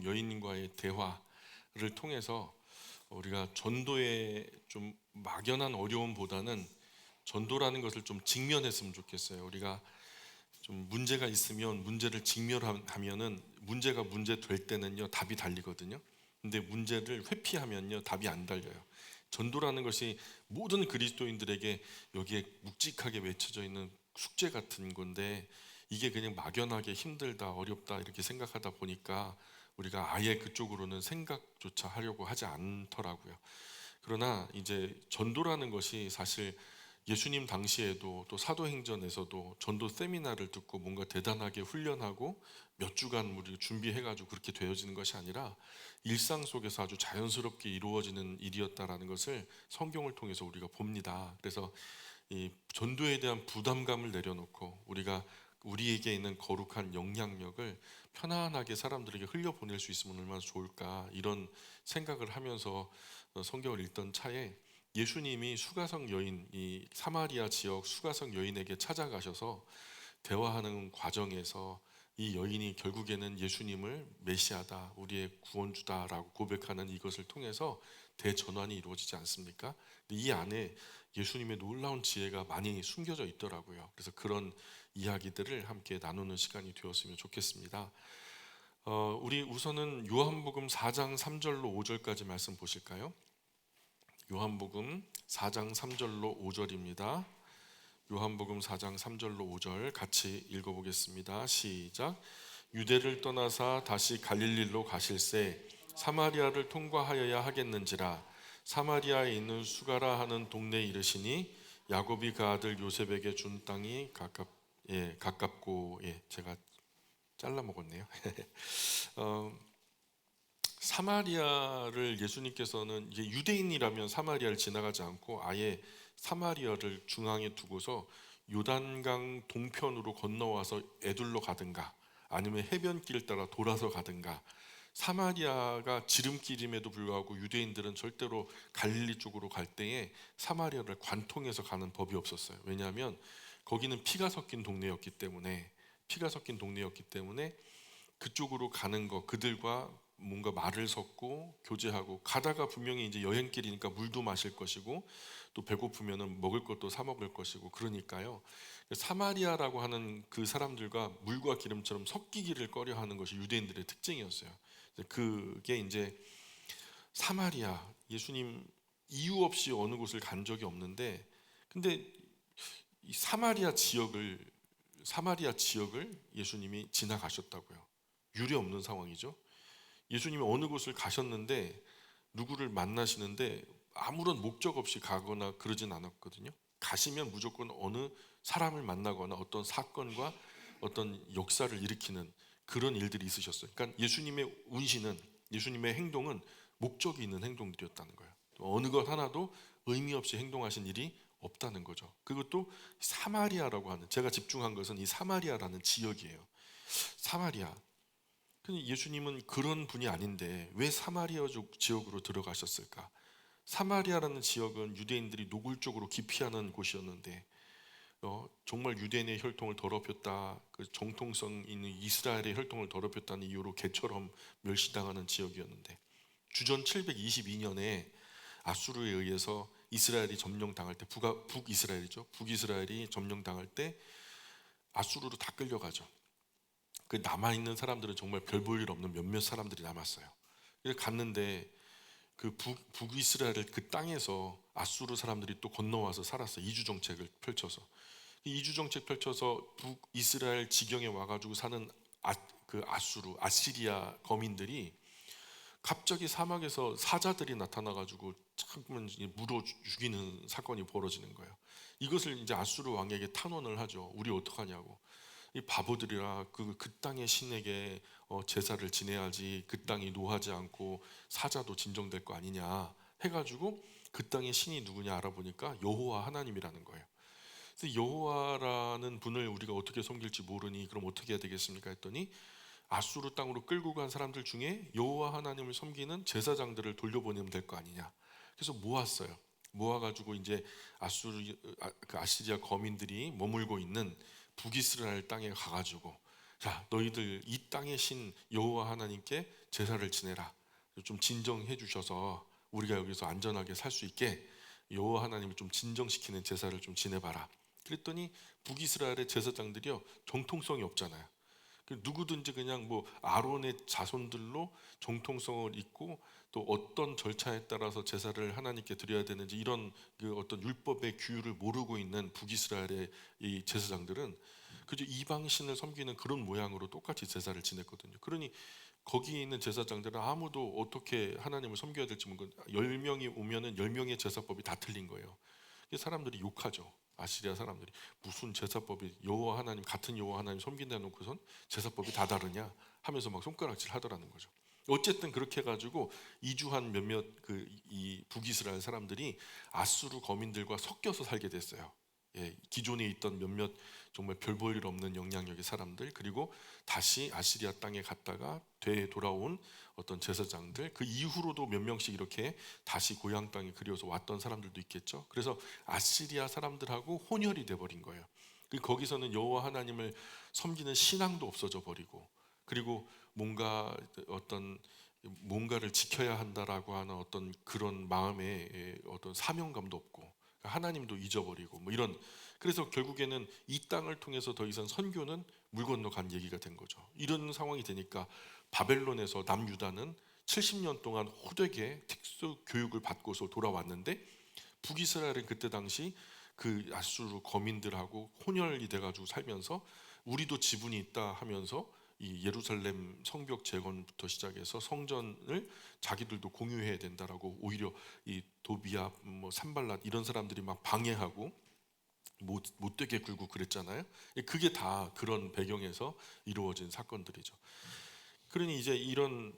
수가성 여인과의 대화를 통해서 우리가 전도의 좀 막연한 어려움보다는 전도라는 것을 좀 직면했으면 좋겠어요. 우리가 좀 문제가 있으면 문제를 직면하면은 문제가 문제 될 때는요 답이 달리거든요. 근데 문제를 회피하면요 답이 안 달려요. 전도라는 것이 모든 그리스도인들에게 여기에 묵직하게 외쳐져 있는 숙제 같은 건데, 이게 그냥 막연하게 힘들다 어렵다 이렇게 생각하다 보니까 우리가 아예 그쪽으로는 생각조차 하려고 하지 않더라고요. 그러나 이제 전도라는 것이 사실 예수님 당시에도 또 사도행전에서도 전도 세미나를 듣고 뭔가 대단하게 훈련하고 몇 주간 우리 준비해가지고 그렇게 되어지는 것이 아니라 일상 속에서 아주 자연스럽게 이루어지는 일이었다라는 것을 성경을 통해서 우리가 봅니다. 그래서 이 전도에 대한 부담감을 내려놓고 우리가 우리에게 있는 거룩한 영향력을 편안하게 사람들에게 흘려보낼 수 있으면 얼마나 좋을까, 이런 생각을 하면서 성경을 읽던 차에 예수님이 수가성 여인, 이 사마리아 지역 수가성 여인에게 찾아가셔서 대화하는 과정에서 이 여인이 결국에는 예수님을 메시아다, 우리의 구원주다라고 고백하는 이것을 통해서 대전환이 이루어지지 않습니까? 이 안에 예수님의 놀라운 지혜가 많이 숨겨져 있더라고요. 그래서 그런 이야기들을 함께 나누는 시간이 되었으면 좋겠습니다. 우리 우선은 요한복음 4장 3절로 5절까지 말씀 보실까요? 요한복음 4장 3절로 5절입니다. 요한복음 4장 3절로 5절 같이 읽어보겠습니다. 시작. 유대를 떠나사 다시 갈릴리로 가실새 사마리아를 통과하여야 하겠는지라 사마리아에 있는 수가라 하는 동네에 이르시니 야곱이 그 아들 요셉에게 준 땅이 가깝고, 제가 잘라 먹었네요. 사마리아를 예수님께서는 이제 유대인이라면 사마리아를 지나가지 않고 아예 사마리아를 중앙에 두고서 요단강 동편으로 건너와서 에둘로 가든가 아니면 해변길을 따라 돌아서 가든가, 사마리아가 지름길임에도 불구하고 유대인들은 절대로 갈릴리 쪽으로 갈 때에 사마리아를 관통해서 가는 법이 없었어요. 왜냐하면 거기는 피가 섞인 동네였기 때문에 그쪽으로 가는 거, 그들과 뭔가 말을 섞고 교제하고 가다가 분명히 이제 여행길이니까 물도 마실 것이고 또 배고프면은 먹을 것도 사 먹을 것이고, 그러니까요 사마리아라고 하는 그 사람들과 물과 기름처럼 섞이기를 꺼려하는 것이 유대인들의 특징이었어요. 그게 이제 사마리아, 예수님 이유 없이 어느 곳을 간 적이 없는데, 근데 이 사마리아 지역을 예수님이 지나가셨다고요. 유례 없는 상황이죠. 예수님이 어느 곳을 가셨는데 누구를 만나시는데 아무런 목적 없이 가거나 그러진 않았거든요. 가시면 무조건 어느 사람을 만나거나 어떤 사건과 어떤 역사를 일으키는 그런 일들이 있으셨어요. 그러니까 예수님의 운신은, 예수님의 행동은 목적이 있는 행동들이었다는 거예요. 어느 것 하나도 의미 없이 행동하신 일이 없다는 거죠. 그것도 사마리아라고 하는, 제가 집중한 것은 이 사마리아라는 지역이에요. 사마리아. 근데 예수님은 그런 분이 아닌데 왜 사마리아 지역으로 들어가셨을까? 사마리아라는 지역은 유대인들이 노골적으로 기피하는 곳이었는데 정말 유대인의 혈통을 더럽혔다, 그 정통성 있는 이스라엘의 혈통을 더럽혔다는 이유로 개처럼 멸시당하는 지역이었는데, 주전 722년에 아수르에 의해서 이스라엘이 점령당할 때, 북이스라엘이죠. 북이스라엘이 점령당할 때 아수르로 다 끌려가죠. 그 남아있는 사람들은 정말 별 볼 일 없는 몇몇 사람들이 남았어요. 그래서 갔는데 그 북이스라엘 그 땅에서 아수르 사람들이 또 건너와서 살았어요. 이주 정책을 펼쳐서. 이주 정책 펼쳐서 북이스라엘 지경에 와가지고 사는 그 아시리아 거민들이 갑자기 사막에서 사자들이 나타나가지고 참으면 물어 죽이는 사건이 벌어지는 거예요. 이것을 이제 아수르 왕에게 탄원을 하죠. 우리 어떡하냐고. 이 바보들이라 그 땅의 신에게 제사를 지내야지, 그 땅이 노하지 않고 사자도 진정될 거 아니냐 해가지고 그 땅의 신이 누구냐 알아보니까 여호와 하나님이라는 거예요. 그래서 여호와라는 분을 우리가 어떻게 섬길지 모르니 그럼 어떻게 해야 되겠습니까 했더니 아수르 땅으로 끌고 간 사람들 중에 여호와 하나님을 섬기는 제사장들을 돌려보내면 될 거 아니냐. 그래서 모았어요. 모아가지고 이제 그 아시리아 거민들이 머물고 있는 북이스라엘 땅에 가가지고 자, 너희들 이 땅의 신 여호와 하나님께 제사를 지내라. 좀 진정해 주셔서 우리가 여기서 안전하게 살 수 있게 여호와 하나님을 좀 진정시키는 제사를 좀 지내봐라. 그랬더니 북이스라엘의 제사장들이요, 정통성이 없잖아요. 누구든지 그냥 뭐 아론의 자손들로 정통성을 잇고 또 어떤 절차에 따라서 제사를 하나님께 드려야 되는지 이런 그 어떤 율법의 규율을 모르고 있는 북이스라엘의 이 제사장들은 그저 이방신을 섬기는 그런 모양으로 똑같이 제사를 지냈거든요. 그러니 거기 있는 제사장들은 아무도 어떻게 하나님을 섬겨야 될지 모르고 10명이 오면은 10명의 제사법이 다 틀린 거예요. 사람들이 욕하죠. 아시리아 사람들이 무슨 제사법이 여호와 하나님 같은 여호와 하나님 섬긴다 놓고선 제사법이 다 다르냐 하면서 막 손가락질 하더라는 거죠. 어쨌든 그렇게 해가지고 이주한 몇몇 이 북이스라엘 사람들이 아수르 거민들과 섞여서 살게 됐어요. 예, 기존에 있던 몇몇 정말 별 볼 일 없는 영향력의 사람들, 그리고 다시 아시리아 땅에 갔다가 되돌아온 어떤 제사장들, 그 이후로도 몇 명씩 이렇게 다시 고향 땅에 그리워서 왔던 사람들도 있겠죠. 그래서 아시리아 사람들하고 혼혈이 돼버린 거예요. 거기서는 여호와 하나님을 섬기는 신앙도 없어져 버리고, 그리고 뭔가 어떤 뭔가를 지켜야 한다라고 하는 어떤 그런 마음의 어떤 사명감도 없고, 하나님도 잊어버리고 뭐 이런. 그래서 결국에는 이 땅을 통해서 더 이상 선교는 물 건너 간 얘기가 된 거죠. 이런 상황이 되니까 바벨론에서 남유다는 70년 동안 호되게 특수 교육을 받고서 돌아왔는데, 북이스라엘은 그때 당시 그 아수르 거민들하고 혼혈이 돼가지고 살면서 우리도 지분이 있다 하면서 이 예루살렘 성벽 재건부터 시작해서 성전을 자기들도 공유해야 된다라고 오히려 이 도비아 뭐 산발랏 이런 사람들이 막 방해하고 못되게 굴고 그랬잖아요. 그게 다 그런 배경에서 이루어진 사건들이죠. 그러니 이제 이런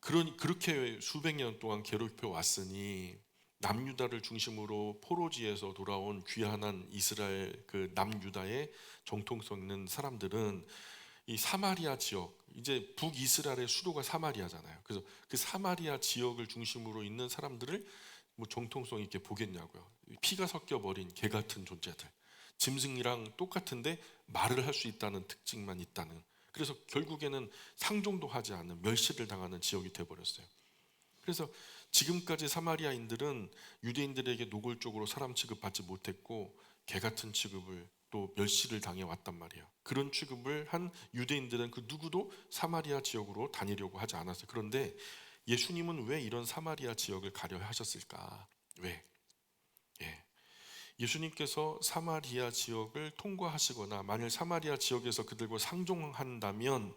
그렇게 수백 년 동안 괴롭혀 왔으니 남유다를 중심으로 포로지에서 돌아온 귀환한 이스라엘 그 남유다의 정통성 있는 사람들은 이 사마리아 지역, 이제 북이스라엘의 수도가 사마리아잖아요. 그래서 그 사마리아 지역을 중심으로 있는 사람들을 뭐 정통성 있게 보겠냐고요. 피가 섞여 버린 개 같은 존재들, 짐승이랑 똑같은데 말을 할 수 있다는 특징만 있다는. 그래서 결국에는 상종도 하지 않는 멸시를 당하는 지역이 되어버렸어요. 그래서 지금까지 사마리아인들은 유대인들에게 노골적으로 사람 취급받지 못했고 개 같은 취급을 또 멸시를 당해 왔단 말이에요. 그런 취급을 한 유대인들은 그 누구도 사마리아 지역으로 다니려고 하지 않았어요. 그런데 예수님은 왜 이런 사마리아 지역을 가려 하셨을까? 왜? 예. 예수님께서 사마리아 지역을 통과하시거나 만일 사마리아 지역에서 그들과 상종한다면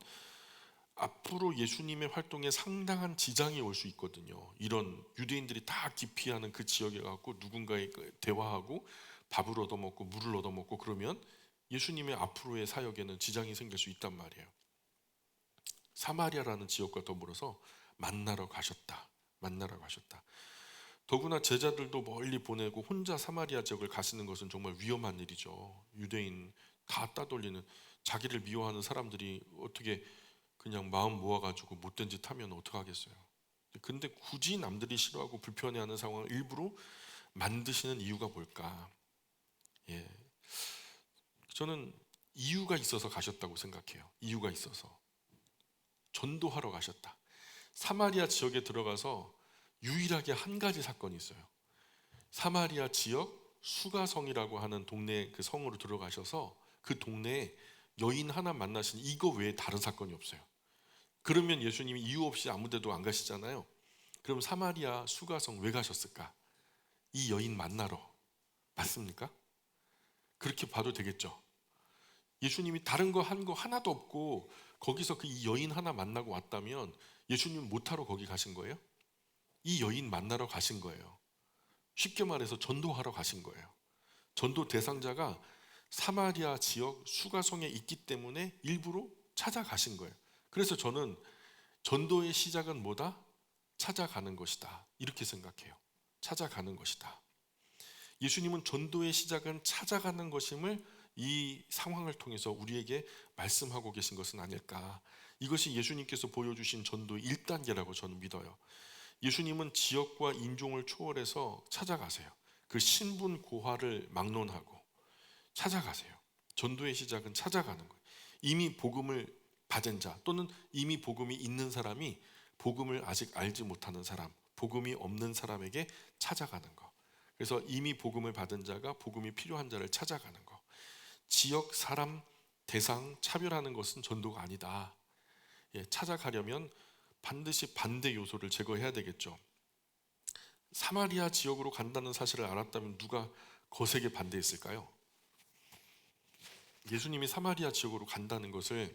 앞으로 예수님의 활동에 상당한 지장이 올 수 있거든요. 이런 유대인들이 다 기피하는 그 지역에 가고 누군가의 대화하고 밥을 얻어먹고 물을 얻어먹고 그러면 예수님의 앞으로의 사역에는 지장이 생길 수 있단 말이에요. 사마리아라는 지역과 더불어서 만나러 가셨다. 만나러 가셨다. 더구나 제자들도 멀리 보내고 혼자 사마리아 지역을 가시는 것은 정말 위험한 일이죠. 유대인 다 따돌리는, 자기를 미워하는 사람들이 어떻게 그냥 마음 모아가지고 못된 짓 하면 어떡하겠어요. 근데 굳이 남들이 싫어하고 불편해하는 상황을 일부러 만드시는 이유가 뭘까? 예, 저는 이유가 있어서 가셨다고 생각해요. 이유가 있어서. 전도하러 가셨다. 사마리아 지역에 들어가서 유일하게 한 가지 사건이 있어요. 사마리아 지역 수가성이라고 하는 동네 그 성으로 들어가셔서 그 동네에 여인 하나 만나신, 이거 외에 다른 사건이 없어요. 그러면 예수님이 이유 없이 아무 데도 안 가시잖아요. 그럼 사마리아 수가성 왜 가셨을까? 이 여인 만나러. 맞습니까? 그렇게 봐도 되겠죠. 예수님이 다른 거 한 거 하나도 없고 거기서 그 이 여인 하나 만나고 왔다면 예수님은 못하러 거기 가신 거예요? 이 여인 만나러 가신 거예요. 쉽게 말해서 전도하러 가신 거예요. 전도 대상자가 사마리아 지역 수가성에 있기 때문에 일부러 찾아가신 거예요. 그래서 저는 전도의 시작은 뭐다? 찾아가는 것이다. 이렇게 생각해요. 찾아가는 것이다. 예수님은 전도의 시작은 찾아가는 것임을 이 상황을 통해서 우리에게 말씀하고 계신 것은 아닐까. 이것이 예수님께서 보여주신 전도의 1단계라고 저는 믿어요. 예수님은 지역과 인종을 초월해서 찾아가세요. 그 신분 고하를 막론하고 찾아가세요. 전도의 시작은 찾아가는 거예요. 이미 복음을 받은 자 또는 이미 복음이 있는 사람이 복음을 아직 알지 못하는 사람, 복음이 없는 사람에게 찾아가는 거. 그래서 이미 복음을 받은 자가 복음이 필요한 자를 찾아가는 거. 지역, 사람, 대상 차별하는 것은 전도가 아니다. 찾아가려면 반드시 반대 요소를 제거해야 되겠죠. 사마리아 지역으로 간다는 사실을 알았다면 누가 거세게 반대했을까요? 예수님이 사마리아 지역으로 간다는 것을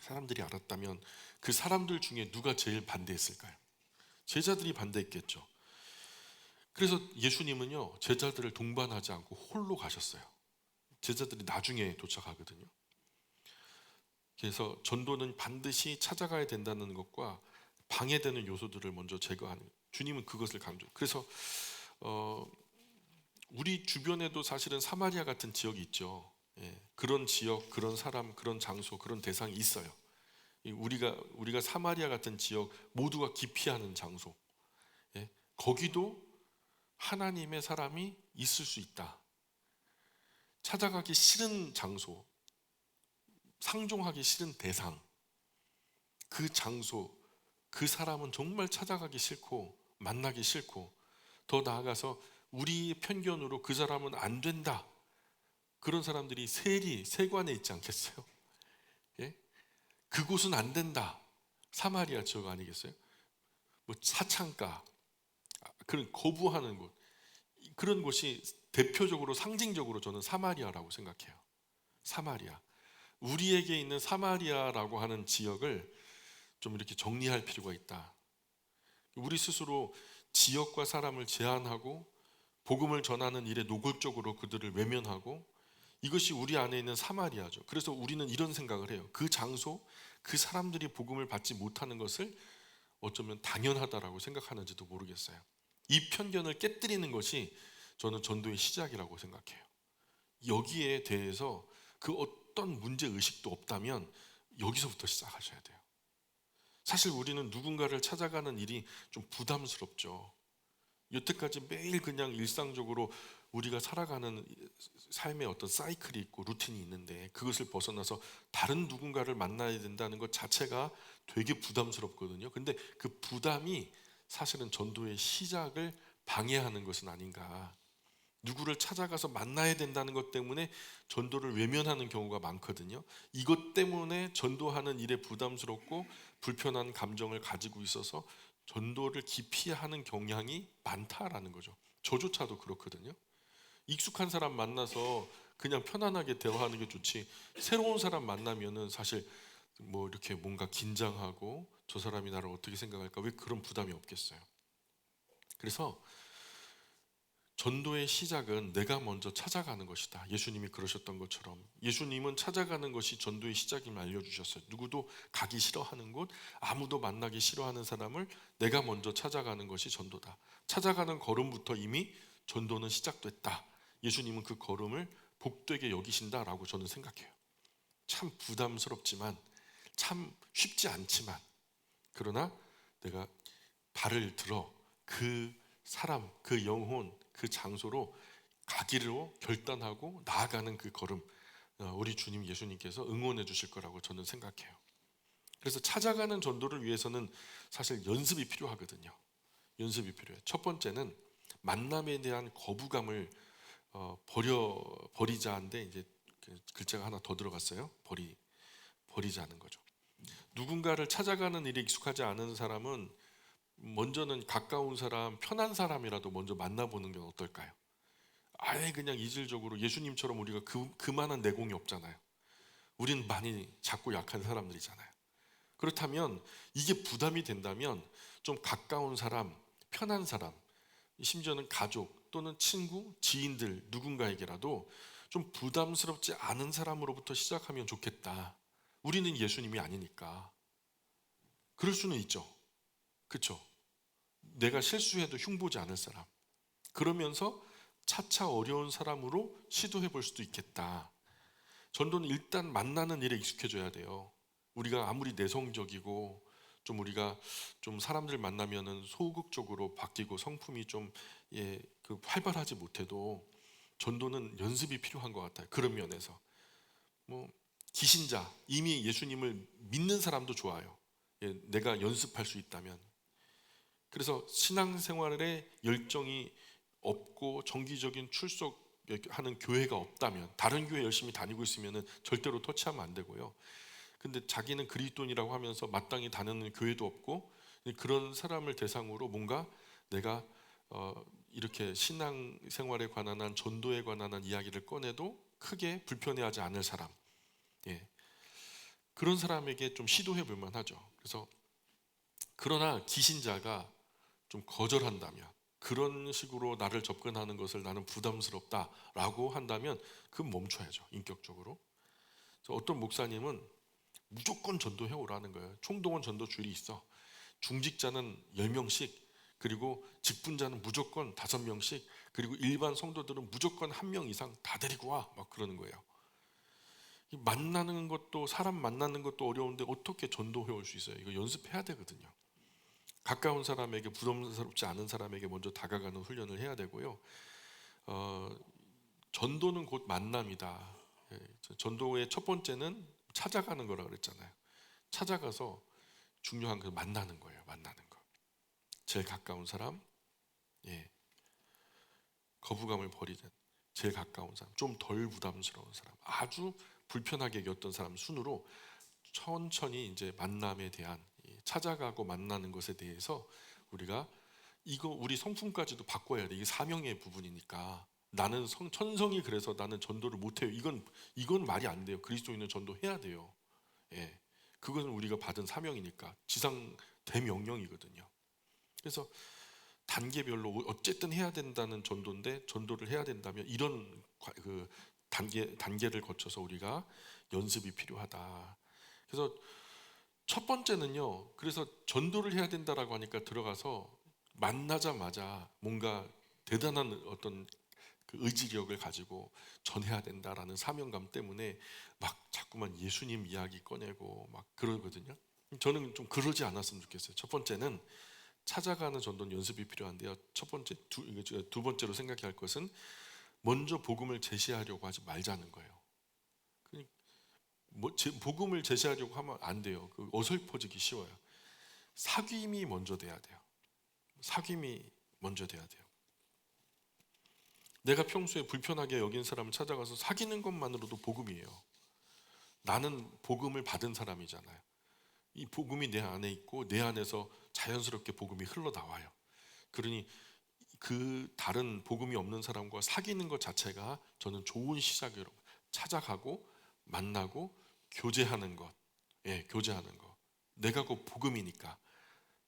사람들이 알았다면 그 사람들 중에 누가 제일 반대했을까요? 제자들이 반대했겠죠. 그래서 예수님은요, 제자들을 동반하지 않고 홀로 가셨어요. 제자들이 나중에 도착하거든요. 그래서 전도는 반드시 찾아가야 된다는 것과 방해되는 요소들을 먼저 제거하는, 주님은 그것을 강조. 그래서 우리 주변에도 사실은 사마리아 같은 지역이 있죠. 그런 지역, 그런 사람, 그런 장소, 그런 대상이 있어요. 우리가 사마리아 같은 지역, 모두가 기피하는 장소, 거기도 하나님의 사람이 있을 수 있다. 찾아가기 싫은 장소, 상종하기 싫은 대상, 그 장소, 그 사람은 정말 찾아가기 싫고 만나기 싫고, 더 나아가서 우리의 편견으로 그 사람은 안 된다, 그런 사람들이 세관에 있지 않겠어요? 그곳은 안 된다, 사마리아 지역 아니겠어요? 뭐 사창가, 그런 거부하는 곳, 그런 곳이 대표적으로 상징적으로 저는 사마리아라고 생각해요. 사마리아, 우리에게 있는 사마리아라고 하는 지역을 좀 이렇게 정리할 필요가 있다. 우리 스스로 지역과 사람을 제한하고 복음을 전하는 일에 노골적으로 그들을 외면하고, 이것이 우리 안에 있는 사마리아죠. 그래서 우리는 이런 생각을 해요. 그 장소, 그 사람들이 복음을 받지 못하는 것을 어쩌면 당연하다라고 생각하는지도 모르겠어요. 이 편견을 깨뜨리는 것이 저는 전도의 시작이라고 생각해요. 여기에 대해서 그 어떤 문제 의식도 없다면 여기서부터 시작하셔야 돼요. 사실 우리는 누군가를 찾아가는 일이 좀 부담스럽죠. 여태까지 매일 그냥 일상적으로 우리가 살아가는 삶의 어떤 사이클이 있고 루틴이 있는데, 그것을 벗어나서 다른 누군가를 만나야 된다는 것 자체가 되게 부담스럽거든요. 근데 그 부담이 사실은 전도의 시작을 방해하는 것은 아닌가. 누구를 찾아가서 만나야 된다는 것 때문에 전도를 외면하는 경우가 많거든요. 이것 때문에 전도하는 일에 부담스럽고 불편한 감정을 가지고 있어서 전도를 기피하는 경향이 많다라는 거죠. 저조차도 그렇거든요. 익숙한 사람 만나서 그냥 편안하게 대화하는 게 좋지, 새로운 사람 만나면은 사실 뭐 이렇게 뭔가 긴장하고 저 사람이 나를 어떻게 생각할까, 왜 그런 부담이 없겠어요. 그래서 전도의 시작은 내가 먼저 찾아가는 것이다. 예수님이 그러셨던 것처럼 예수님은 찾아가는 것이 전도의 시작임을 알려주셨어요. 누구도 가기 싫어하는 곳, 아무도 만나기 싫어하는 사람을 내가 먼저 찾아가는 것이 전도다. 찾아가는 걸음부터 이미 전도는 시작됐다. 예수님은 그 걸음을 복되게 여기신다라고 저는 생각해요. 참 부담스럽지만, 참 쉽지 않지만, 그러나 내가 발을 들어 그 사람, 그 영혼, 그 장소로 가기로 결단하고 나아가는 그 걸음, 우리 주님 예수님께서 응원해 주실 거라고 저는 생각해요. 그래서 찾아가는 전도를 위해서는 사실 연습이 필요하거든요. 연습이 필요해요. 첫 번째는 만남에 대한 거부감을 버리자인데, 이제 그 글자가 하나 더 들어갔어요. 버리자는 거죠. 누군가를 찾아가는 일에 익숙하지 않은 사람은 먼저는 가까운 사람, 편한 사람이라도 먼저 만나보는 게 어떨까요? 아예 그냥 이질적으로, 예수님처럼 우리가 그만한 내공이 없잖아요. 우리는 많이 작고 약한 사람들이잖아요. 그렇다면 이게 부담이 된다면 좀 가까운 사람, 편한 사람, 심지어는 가족 또는 친구, 지인들 누군가에게라도 좀 부담스럽지 않은 사람으로부터 시작하면 좋겠다. 우리는 예수님이 아니니까. 그럴 수는 있죠. 그렇죠? 내가 실수해도 흉보지 않을 사람, 그러면서 차차 어려운 사람으로 시도해 볼 수도 있겠다. 전도는 일단 만나는 일에 익숙해져야 돼요. 우리가 아무리 내성적이고 우리가 좀 사람들 만나면은 소극적으로 바뀌고 성품이 좀 활발하지 못해도 전도는 연습이 필요한 것 같아요. 그런 면에서 뭐 기신자, 이미 예수님을 믿는 사람도 좋아요. 예, 내가 연습할 수 있다면. 그래서 신앙생활에 열정이 없고 정기적인 출석하는 교회가 없다면, 다른 교회 열심히 다니고 있으면 절대로 터치하면 안 되고요. 근데 자기는 그리스도인이라고 하면서 마땅히 다니는 교회도 없고, 그런 사람을 대상으로 뭔가 내가 이렇게 신앙생활에 관한 한, 전도에 관한 한 이야기를 꺼내도 크게 불편해하지 않을 사람, 예, 그런 사람에게 좀 시도해 볼 만하죠. 그래서 그러나 기신자가 좀 거절한다면, 그런 식으로 나를 접근하는 것을 나는 부담스럽다라고 한다면 그건 멈춰야죠, 인격적으로. 그래서 어떤 목사님은 무조건 전도해 오라는 거예요. 총동원 전도 줄이 있어. 중직자는 10명씩, 그리고 직분자는 무조건 5명씩, 그리고 일반 성도들은 무조건 1명 이상 다 데리고 와, 막 그러는 거예요. 만나는 것도, 사람 만나는 것도 어려운데 어떻게 전도해 올 수 있어요? 이거 연습해야 되거든요. 가까운 사람에게, 부담스럽지 않은 사람에게 먼저 다가가는 훈련을 해야 되고요. 전도는 곧 만남이다. 예, 전도의 첫 번째는 찾아가는 거라 그랬잖아요. 찾아가서 중요한 건 만나는 거예요. 만나는 거. 제일 가까운 사람, 예, 거부감을 버리는 제일 가까운 사람, 좀 덜 부담스러운 사람, 아주 불편하게 여겼던 사람 순으로 천천히 이제 만남에 대한, 찾아가고 만나는 것에 대해서 우리가, 이거 우리 성품까지도 바꿔야 돼. 이게 사명의 부분이니까. 나는 천성이 그래서 나는 전도를 못해요. 이건 말이 안 돼요. 그리스도인은 전도해야 돼요. 예, 그것은 우리가 받은 사명이니까, 지상 대명령이거든요. 그래서 단계별로 어쨌든 해야 된다는 전도인데, 전도를 해야 된다면 이런 그 단계를 거쳐서 우리가 연습이 필요하다. 그래서 첫 번째는요, 그래서 전도를 해야 된다라고 하니까 들어가서 만나자마자 뭔가 대단한 어떤 그 의지력을 가지고 전해야 된다라는 사명감 때문에 막 자꾸만 예수님 이야기 꺼내고 막 그러거든요. 저는 좀 그러지 않았으면 좋겠어요. 첫 번째는 찾아가는 전도는 연습이 필요한데요. 두 번째로 생각해야 할 것은 먼저 복음을 제시하려고 하지 말자는 거예요. 복음을 제시하려고 하면 안 돼요. 어설퍼지기 쉬워요. 사귐이 먼저 돼야 돼요. 사귐이 먼저 돼야 돼요. 내가 평소에 불편하게 여긴 사람을 찾아가서 사귀는 것만으로도 복음이에요. 나는 복음을 받은 사람이잖아요. 이 복음이 내 안에 있고 내 안에서 자연스럽게 복음이 흘러나와요. 그러니 그 다른 복음이 없는 사람과 사귀는 것 자체가 저는 좋은 시작이라고. 찾아가고 만나고 교제하는 것, 예, 교제하는 것. 내가 곧 복음이니까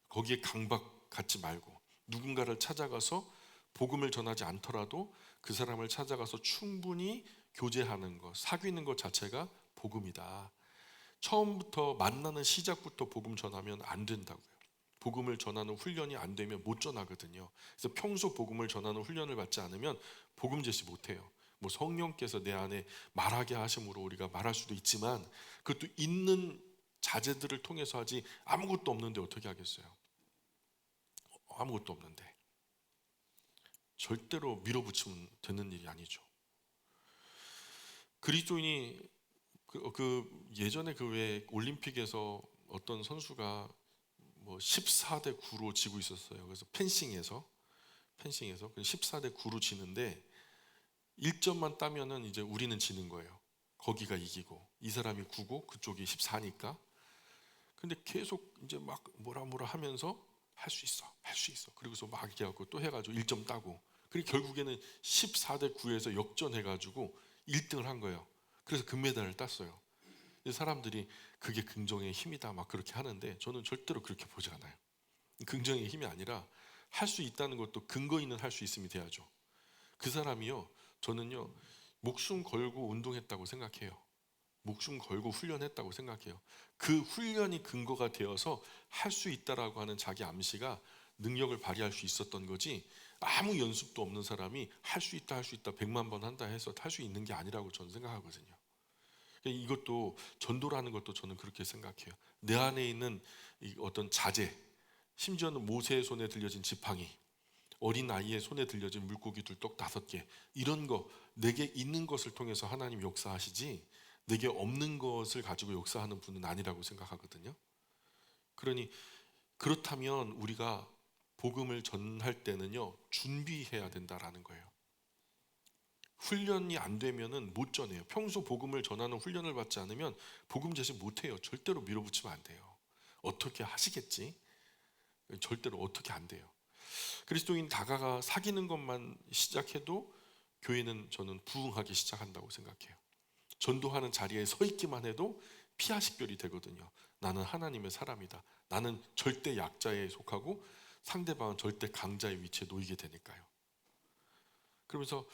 거기에 강박 갖지 말고, 누군가를 찾아가서 복음을 전하지 않더라도 그 사람을 찾아가서 충분히 교제하는 것, 사귀는 것 자체가 복음이다. 처음부터, 만나는 시작부터 복음 전하면 안 된다고요. 복음을 전하는 훈련이 안 되면 못 전하거든요. 그래서 평소 복음을 전하는 훈련을 받지 않으면 복음 제시 못 해요. 뭐 성령께서 내 안에 말하게 하심으로 우리가 말할 수도 있지만, 그것도 있는 자제들을 통해서 하지, 아무것도 없는데 어떻게 하겠어요? 아무것도 없는데 절대로 밀어붙이면 되는 일이 아니죠. 그리스도인이 예전에 그 왜 올림픽에서 어떤 선수가 뭐 14대 9로 지고 있었어요. 그래서 펜싱에서 14대 9로 지는데 1점만 따면은 이제 우리는 지는 거예요. 거기가 이기고 이 사람이 9고 그쪽이 14니까. 근데 계속 이제 막 뭐라 하면서 할 수 있어, 할 수 있어. 그리고서 막 이렇게 하고 또 해가지고 1점 따고, 그리고 결국에는 14대 9에서 역전해가지고 1등을 한 거예요. 그래서 금메달을 땄어요. 사람들이 그게 긍정의 힘이다 막 그렇게 하는데, 저는 절대로 그렇게 보지 않아요. 긍정의 힘이 아니라 할 수 있다는 것도 근거 있는 할 수 있음이 돼야죠. 그 사람이요, 저는요, 목숨 걸고 운동했다고 생각해요. 목숨 걸고 훈련했다고 생각해요. 그 훈련이 근거가 되어서 할 수 있다라고 하는 자기 암시가 능력을 발휘할 수 있었던 거지, 아무 연습도 없는 사람이 할 수 있다 100만 번 한다 해서 할 수 있는 게 아니라고 저는 생각하거든요. 이것도 전도라는 것도 저는 그렇게 생각해요. 내 안에 있는 어떤 자제, 심지어는 모세의 손에 들려진 지팡이, 어린 아이의 손에 들려진 물고기 2떡 5개, 이런 거 내게 있는 것을 통해서 하나님 역사하시지, 내게 없는 것을 가지고 역사하는 분은 아니라고 생각하거든요. 그러니 그렇다면 우리가 복음을 전할 때는요, 준비해야 된다라는 거예요. 훈련이 안 되면은 못 전해요. 평소 복음을 전하는 훈련을 받지 않으면 복음 제시 못 해요. 절대로 밀어붙이면 안 돼요. 어떻게 하시겠지? 절대로 어떻게 안 돼요. 그리스도인 다가가 사귀는 것만 시작해도 교회는 저는 부흥하기 시작한다고 생각해요. 전도하는 자리에 서 있기만 해도 피하식별이 되거든요. 나는 하나님의 사람이다. 나는 절대 약자에 속하고 상대방은 절대 강자의 위치에 놓이게 되니까요. 그러면서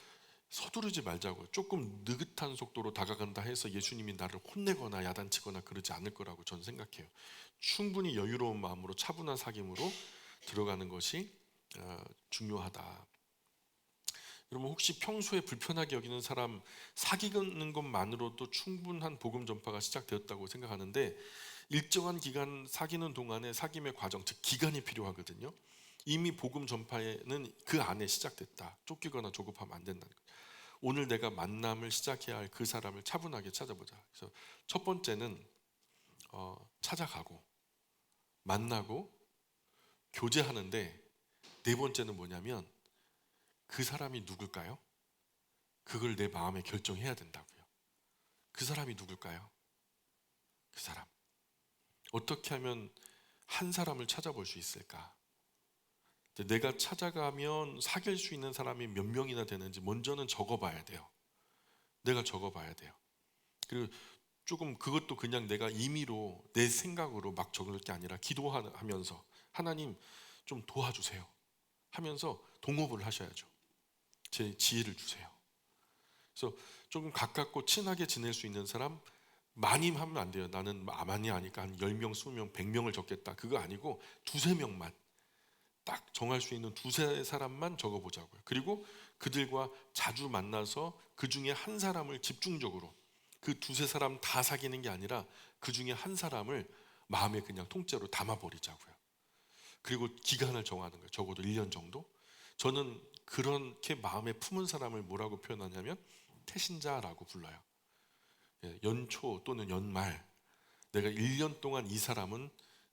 서두르지 말자고요. 조금 느긋한 속도로 다가간다 해서 예수님이 나를 혼내거나 야단치거나 그러지 않을 거라고 저는 생각해요. 충분히 여유로운 마음으로 차분한 사귐으로 들어가는 것이 중요하다. 여러분, 혹시 평소에 불편하게 여기는 사람 사귀는 것만으로도 충분한 복음 전파가 시작되었다고 생각하는데, 일정한 기간 사귀는 동안에 사귐의 과정, 즉 기간이 필요하거든요. 이미 복음 전파에는 그 안에 시작됐다. 쫓기거나 조급하면 안 된다는 거예요. 오늘 내가 만남을 시작해야 할 그 사람을 차분하게 찾아보자. 그래서 첫 번째는 찾아가고 만나고 교제하는데, 네 번째는 뭐냐면 그 사람이 누굴까요? 그걸 내 마음에 결정해야 된다고요. 그 사람이 누굴까요? 그 사람. 어떻게 하면 한 사람을 찾아볼 수 있을까? 내가 찾아가면 사귈 수 있는 사람이 몇 명이나 되는지 먼저는 적어봐야 돼요. 내가 적어봐야 돼요. 그리고 조금 그것도 그냥 내가 임의로 내 생각으로 막 적을 게 아니라 기도하면서 하나님 좀 도와주세요 하면서 동업을 하셔야죠. 제 지혜를 주세요. 그래서 조금 가깝고 친하게 지낼 수 있는 사람 많이 하면 안 돼요. 나는 많이 하니까 한 10명, 20명, 100명을 적겠다. 그거 아니고 두세 명만 딱 정할 수 있는 두세 사람만 적어보자고요. 그리고 그들과 자주 만나서 그 중에 한 사람을 집중적으로, 그 두세 사람 다 사귀는 게 아니라 그 중에 한 사람을 마음에 그냥 통째로 담아버리자고요. 그리고 기간을 정하는 거예요. 적어도 1년 정도. 저는 그렇게 마음에 품은 사람을 뭐라고 표현하냐면 태신자라고 불러요. 연초 또는 연말, 내가 1년 동안 이 사람은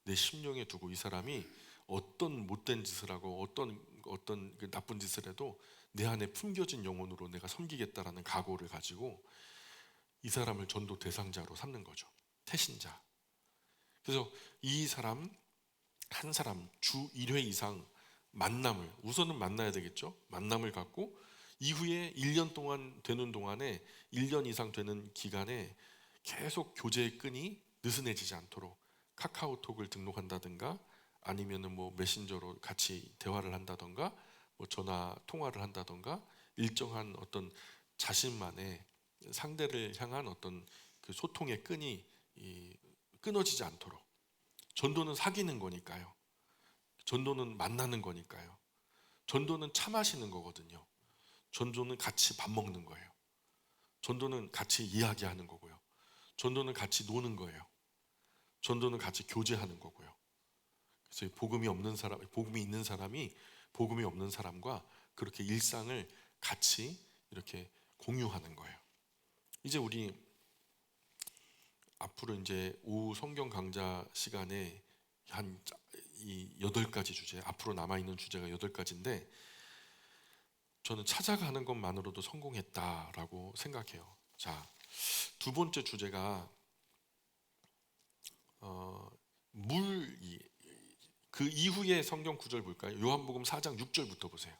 내 심령에 두고, 이 사람이 어떤 못된 짓을 하고 어떤 그 나쁜 짓을 해도 내 안에 품겨진 영혼으로 내가 섬기겠다라는 각오를 가지고 이 사람을 전도 대상자로 삼는 거죠. 태신자. 그래서 이 사람 한 사람 주 1회 이상 만남을, 우선은 만나야 되겠죠. 만남을 갖고 이후에 1년 동안 되는 동안에 1년 이상 되는 기간에 계속 교제의 끈이 느슨해지지 않도록 카카오톡을 등록한다든가, 아니면은 뭐 메신저로 같이 대화를 한다든가, 뭐 전화 통화를 한다든가, 일정한 어떤 자신만의 상대를 향한 어떤 그 소통의 끈이 끊어지지 않도록. 전도는 사귀는 거니까요. 전도는 만나는 거니까요. 전도는 차 마시는 거거든요. 전도는 같이 밥 먹는 거예요. 전도는 같이 이야기하는 거고요. 전도는 같이 노는 거예요. 전도는 같이 교제하는 거고요. 그래서 복음이 없는 사람, 복음이 있는 사람이 복음이 없는 사람과 그렇게 일상을 같이 이렇게 공유하는 거예요. 이제 우리 앞으로 이제 오후 성경 강좌 시간에 한 이 8가지 주제, 앞으로 남아있는 주제가 8가지인데 저는 찾아가는 것만으로도 성공했다라고 생각해요. 자, 두 번째 주제가 그 이후의 성경 구절 볼까요? 요한복음 4장 6절부터 보세요.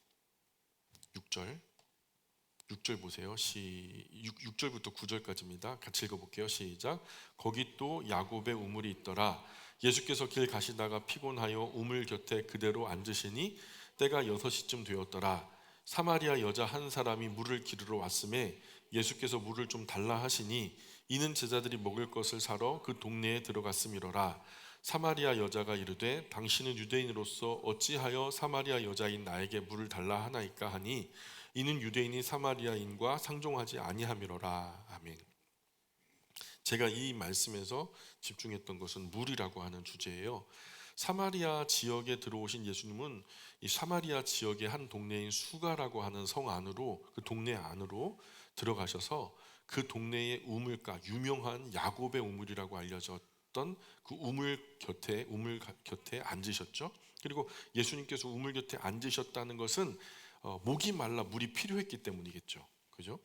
6절 보세요. 6절부터 9절까지입니다. 같이 읽어볼게요. 시작. 거기 또 야곱의 우물이 있더라. 예수께서 길 가시다가 피곤하여 우물 곁에 그대로 앉으시니 때가 6시쯤 되었더라. 사마리아 여자 한 사람이 물을 기르러 왔음에 예수께서 물을 좀 달라 하시니 이는 제자들이 먹을 것을 사러 그 동네에 들어갔음이로라. 사마리아 여자가 이르되 당신은 유대인으로서 어찌하여 사마리아 여자인 나에게 물을 달라 하나이까 하니 이는 유대인이 사마리아인과 상종하지 아니함이로라. 아멘. 제가 이 말씀에서 집중했던 것은 물이라고 하는 주제예요. 사마리아 지역에 들어오신 예수님은 이 사마리아 지역의 한 동네인 수가라고 하는 성 안으로, 그 동네 안으로 들어가셔서 그 동네의 우물가, 유명한 야곱의 우물이라고 알려졌던 그 우물 곁에 앉으셨죠. 그리고 예수님께서 우물 곁에 앉으셨다는 것은 목이 말라 물이 필요했기 때문이겠죠. 그죠?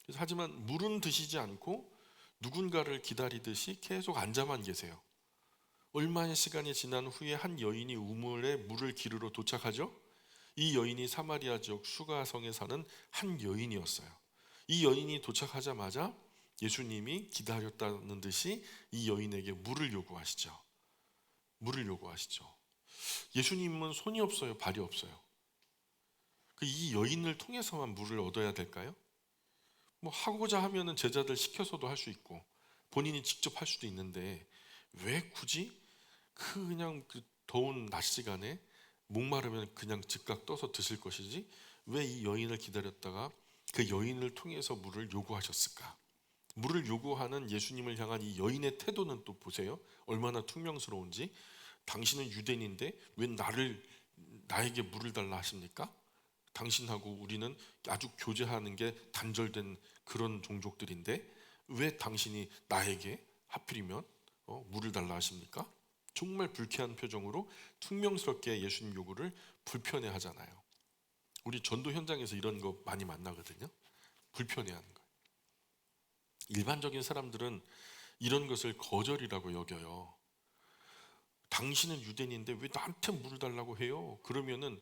그래서 하지만 물은 드시지 않고 누군가를 기다리듯이 계속 앉아만 계세요. 얼마의 시간이 지난 후에 한 여인이 우물에 물을 기르러 도착하죠. 이 여인이 사마리아 지역 수가성에 사는 한 여인이었어요. 이 여인이 도착하자마자 예수님이 기다렸다는 듯이 이 여인에게 물을 요구하시죠. 물을 요구하시죠. 예수님은 손이 없어요, 발이 없어요. 이 여인을 통해서만 물을 얻어야 될까요? 뭐 하고자 하면은 제자들 시켜서도 할 수 있고 본인이 직접 할 수도 있는데 왜 굳이 그냥 그 더운 낮 시간에 목마르면 그냥 즉각 떠서 드실 것이지 왜 이 여인을 기다렸다가 그 여인을 통해서 물을 요구하셨을까? 물을 요구하는 예수님을 향한 이 여인의 태도는 또 보세요. 얼마나 퉁명스러운지. 당신은 유대인인데 왜 나에게 물을 달라 하십니까? 당신하고 우리는 아주 교제하는 게 단절된 그런 종족들인데 왜 당신이 나에게 하필이면 물을 달라 하십니까? 정말 불쾌한 표정으로 퉁명스럽게 예수님 요구를 불편해 하잖아요. 우리 전도 현장에서 이런 거 많이 만나거든요. 불편해하는 거예요. 일반적인 사람들은 이런 것을 거절이라고 여겨요. 당신은 유대인인데 왜 나한테 물을 달라고 해요? 그러면은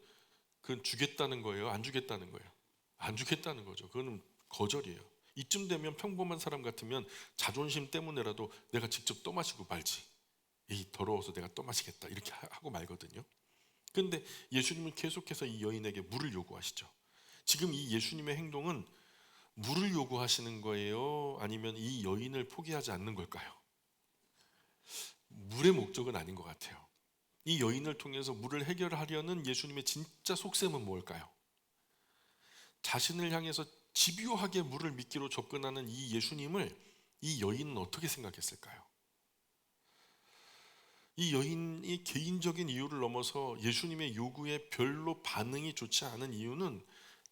그건 주겠다는 거예요? 안 주겠다는 거예요? 안 주겠다는 거죠. 그거는 거절이에요. 이쯤 되면 평범한 사람 같으면 자존심 때문에라도 내가 직접 떠마시고 말지. 이 더러워서 내가 떠마시겠다 이렇게 하고 말거든요. 그런데 예수님은 계속해서 이 여인에게 물을 요구하시죠. 지금 이 예수님의 행동은 물을 요구하시는 거예요? 아니면 이 여인을 포기하지 않는 걸까요? 물의 목적은 아닌 것 같아요. 이 여인을 통해서 물을 해결하려는 예수님의 진짜 속셈은 뭘까요? 자신을 향해서 집요하게 물을 미끼로 접근하는 이 예수님을 이 여인은 어떻게 생각했을까요? 이 여인이 개인적인 이유를 넘어서 예수님의 요구에 별로 반응이 좋지 않은 이유는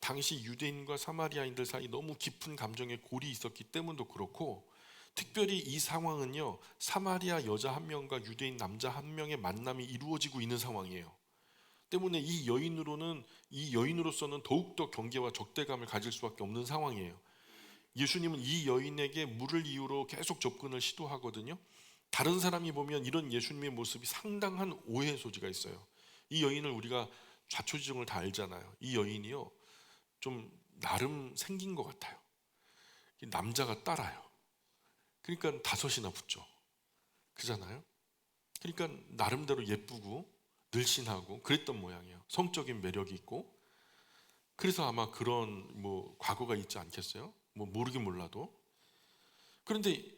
당시 유대인과 사마리아인들 사이 너무 깊은 감정의 골이 있었기 때문도 그렇고, 특별히 이 상황은요, 사마리아 여자 한 명과 유대인 남자 한 명의 만남이 이루어지고 있는 상황이에요. 때문에 이 여인으로서는 더욱더 경계와 적대감을 가질 수밖에 없는 상황이에요. 예수님은 이 여인에게 물을 이유로 계속 접근을 시도하거든요. 다른 사람이 보면 이런 예수님의 모습이 상당한 오해의 소지가 있어요. 이 여인을 우리가 좌초지종을 다 알잖아요. 이 여인이요, 좀 나름 생긴 것 같아요. 남자가 따라요. 그러니까 다섯이나 붙죠. 그잖아요. 그러니까 나름대로 예쁘고 늘씬하고 그랬던 모양이에요. 성적인 매력이 있고. 그래서 아마 그런 과거가 있지 않겠어요? 모르긴 몰라도. 그런데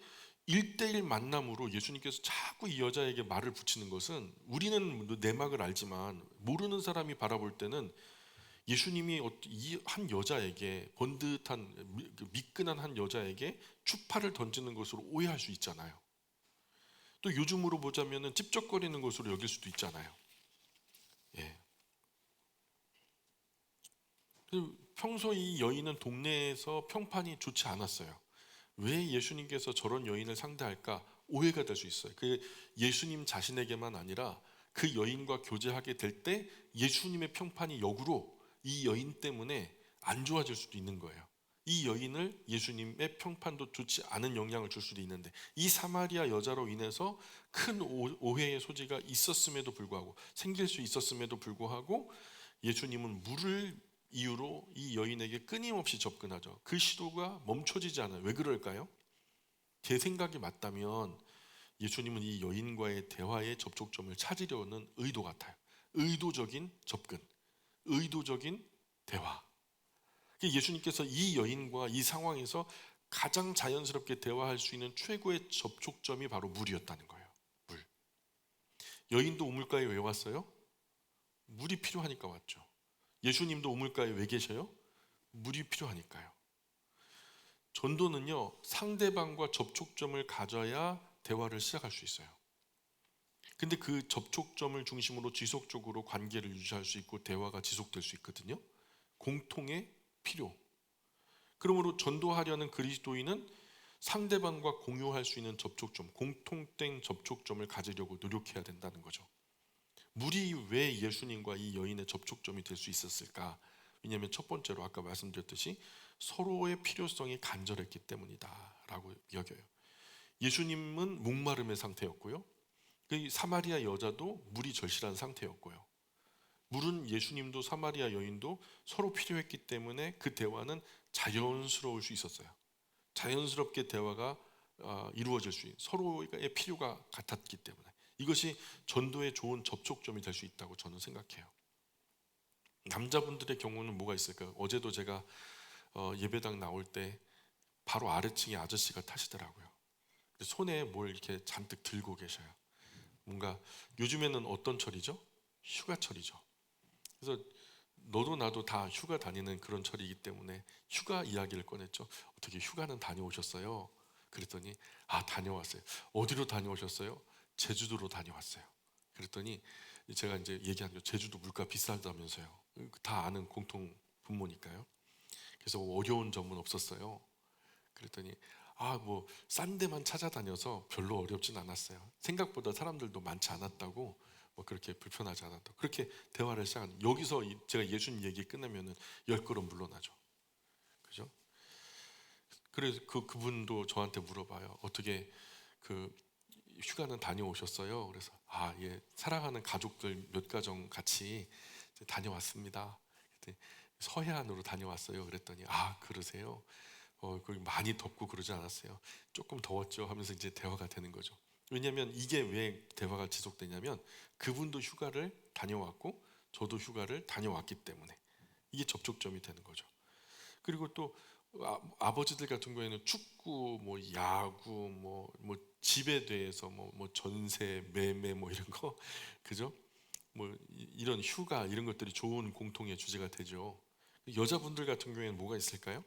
1대1 만남으로 예수님께서 자꾸 이 여자에게 말을 붙이는 것은, 우리는 내막을 알지만 모르는 사람이 바라볼 때는 예수님이 이 한 여자에게, 번듯한 미끈한 한 여자에게 추파를 던지는 것으로 오해할 수 있잖아요. 또 요즘으로 보자면은 찝쩍거리는 것으로 여길 수도 있잖아요. 예. 평소 이 여인은 동네에서 평판이 좋지 않았어요. 왜 예수님께서 저런 여인을 상대할까 오해가 될 수 있어요. 그 예수님 자신에게만 아니라 그 여인과 교제하게 될 때 예수님의 평판이 역으로 이 여인 때문에 안 좋아질 수도 있는 거예요. 이 여인을 예수님의 평판도 좋지 않은 영향을 줄 수도 있는데, 이 사마리아 여자로 인해서 큰 오해의 소지가 있었음에도 불구하고, 생길 수 있었음에도 불구하고 예수님은 물을 이유로 이 여인에게 끊임없이 접근하죠. 그 시도가 멈춰지지 않아요. 왜 그럴까요? 제 생각이 맞다면 예수님은 이 여인과의 대화의 접촉점을 찾으려는 의도 같아요. 의도적인 접근, 의도적인 대화. 예수님께서 이 여인과 이 상황에서 가장 자연스럽게 대화할 수 있는 최고의 접촉점이 바로 물이었다는 거예요. 물. 여인도 우물가에 왜 왔어요? 물이 필요하니까 왔죠. 예수님도 우물가에 왜 계셔요? 물이 필요하니까요. 전도는요, 상대방과 접촉점을 가져야 대화를 시작할 수 있어요. 근데 그 접촉점을 중심으로 지속적으로 관계를 유지할 수 있고 대화가 지속될 수 있거든요. 공통의 필요. 그러므로 전도하려는 그리스도인은 상대방과 공유할 수 있는 접촉점, 공통된 접촉점을 가지려고 노력해야 된다는 거죠. 물이 왜 예수님과 이 여인의 접촉점이 될 수 있었을까? 왜냐하면 첫 번째로 아까 말씀드렸듯이 서로의 필요성이 간절했기 때문이다라고 여겨요. 예수님은 목마름의 상태였고요. 그 사마리아 여자도 물이 절실한 상태였고요. 물은 예수님도 사마리아 여인도 서로 필요했기 때문에 그 대화는 자연스러울 수 있었어요. 자연스럽게 대화가 이루어질 수 있는, 서로의 필요가 같았기 때문에 이것이 전도의 좋은 접촉점이 될 수 있다고 저는 생각해요. 남자분들의 경우는 뭐가 있을까요? 어제도 제가 예배당 나올 때 바로 아래층에 아저씨가 타시더라고요. 손에 뭘 이렇게 잔뜩 들고 계셔요. 뭔가 요즘에는 어떤 철이죠? 휴가철이죠. 그래서 너도 나도 다 휴가 다니는 그런 철이기 때문에 휴가 이야기를 꺼냈죠. 어떻게 휴가는 다녀오셨어요? 그랬더니 다녀왔어요. 어디로 다녀오셨어요? 제주도로 다녀왔어요. 그랬더니 제가 이제 얘기한 거, 제주도 물가 비싸다면서요. 다 아는 공통 분모니까요. 그래서 어려운 점은 없었어요. 그랬더니 뭐 싼 데만 찾아다녀서 별로 어렵진 않았어요. 생각보다 사람들도 많지 않았다고, 뭐 그렇게 불편하지 않았다고, 그렇게 대화를 시작하는. 여기서 제가 예수님 얘기 끝내면은 10걸음 물러나죠. 그죠? 그래서 그분도 저한테 물어봐요. 어떻게 그 휴가는 다녀오셨어요? 그래서 예, 사랑하는 가족들 몇 가정 같이 다녀왔습니다. 그랬더니 서해안으로 다녀왔어요. 그랬더니 그러세요? 거기 많이 덥고 그러지 않았어요. 조금 더웠죠 하면서 이제 대화가 되는 거죠. 왜냐하면 이게 왜 대화가 지속되냐면 그분도 휴가를 다녀왔고 저도 휴가를 다녀왔기 때문에 이게 접촉점이 되는 거죠. 그리고 또 아버지들 같은 경우에는 축구, 뭐 야구, 뭐 집에 대해서 뭐 전세, 매매 뭐 이런 거 그죠? 뭐 이런 휴가 이런 것들이 좋은 공통의 주제가 되죠. 여자분들 같은 경우에는 뭐가 있을까요?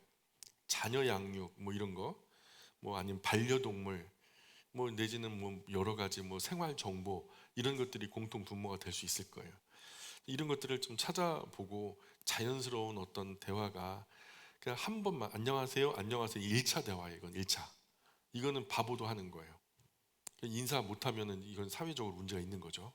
자녀 양육 뭐 이런 거, 뭐 아니면 반려동물, 뭐 내지는 뭐 여러 가지 뭐 생활 정보 이런 것들이 공통 분모가 될 수 있을 거예요. 이런 것들을 좀 찾아보고 자연스러운 어떤 대화가 그냥 한 번만 안녕하세요 안녕하세요 1차 대화예요. 이건 1차. 이거는 바보도 하는 거예요. 인사 못하면은 이건 사회적으로 문제가 있는 거죠.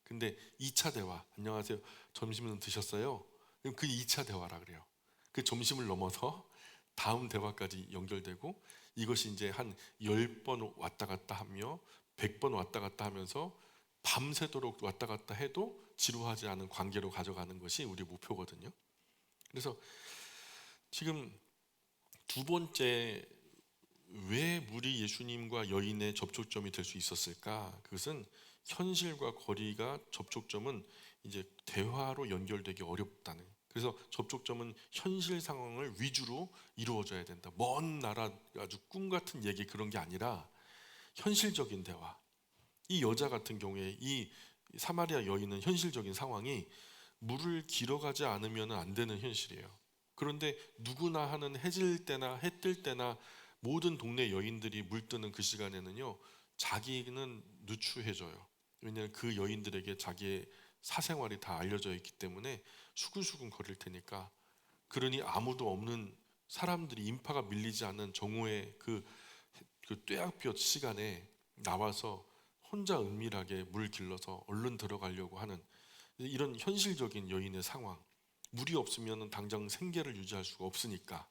근데 2차 대화 안녕하세요 점심은 드셨어요? 그럼 그 2차 대화라 그래요. 그 점심을 넘어서 다음 대화까지 연결되고 이것이 이제 한 10번 왔다 갔다 하며 100번 왔다 갔다 하면서 밤새도록 왔다 갔다 해도 지루하지 않은 관계로 가져가는 것이 우리 목표거든요. 그래서 지금 두 번째, 왜 물이 예수님과 여인의 접촉점이 될 수 있었을까? 그것은 현실과 거리가 접촉점은 이제 대화로 연결되기 어렵다는. 그래서 접촉점은 현실 상황을 위주로 이루어져야 된다. 먼 나라 아주 꿈 같은 얘기 그런 게 아니라 현실적인 대화. 이 여자 같은 경우에 이 사마리아 여인은 현실적인 상황이 물을 길어가지 않으면 안 되는 현실이에요. 그런데 누구나 하는 해질 때나 해 뜰 때나 모든 동네 여인들이 물 뜨는 그 시간에는요, 자기는 누추해져요. 왜냐하면 그 여인들에게 자기의 사생활이 다 알려져 있기 때문에 수근수근 거릴 테니까. 그러니 아무도 없는, 사람들이 인파가 밀리지 않는 정오의 그 뙤약볕 시간에 나와서 혼자 은밀하게 물 길러서 얼른 들어가려고 하는 이런 현실적인 여인의 상황. 물이 없으면 당장 생계를 유지할 수가 없으니까.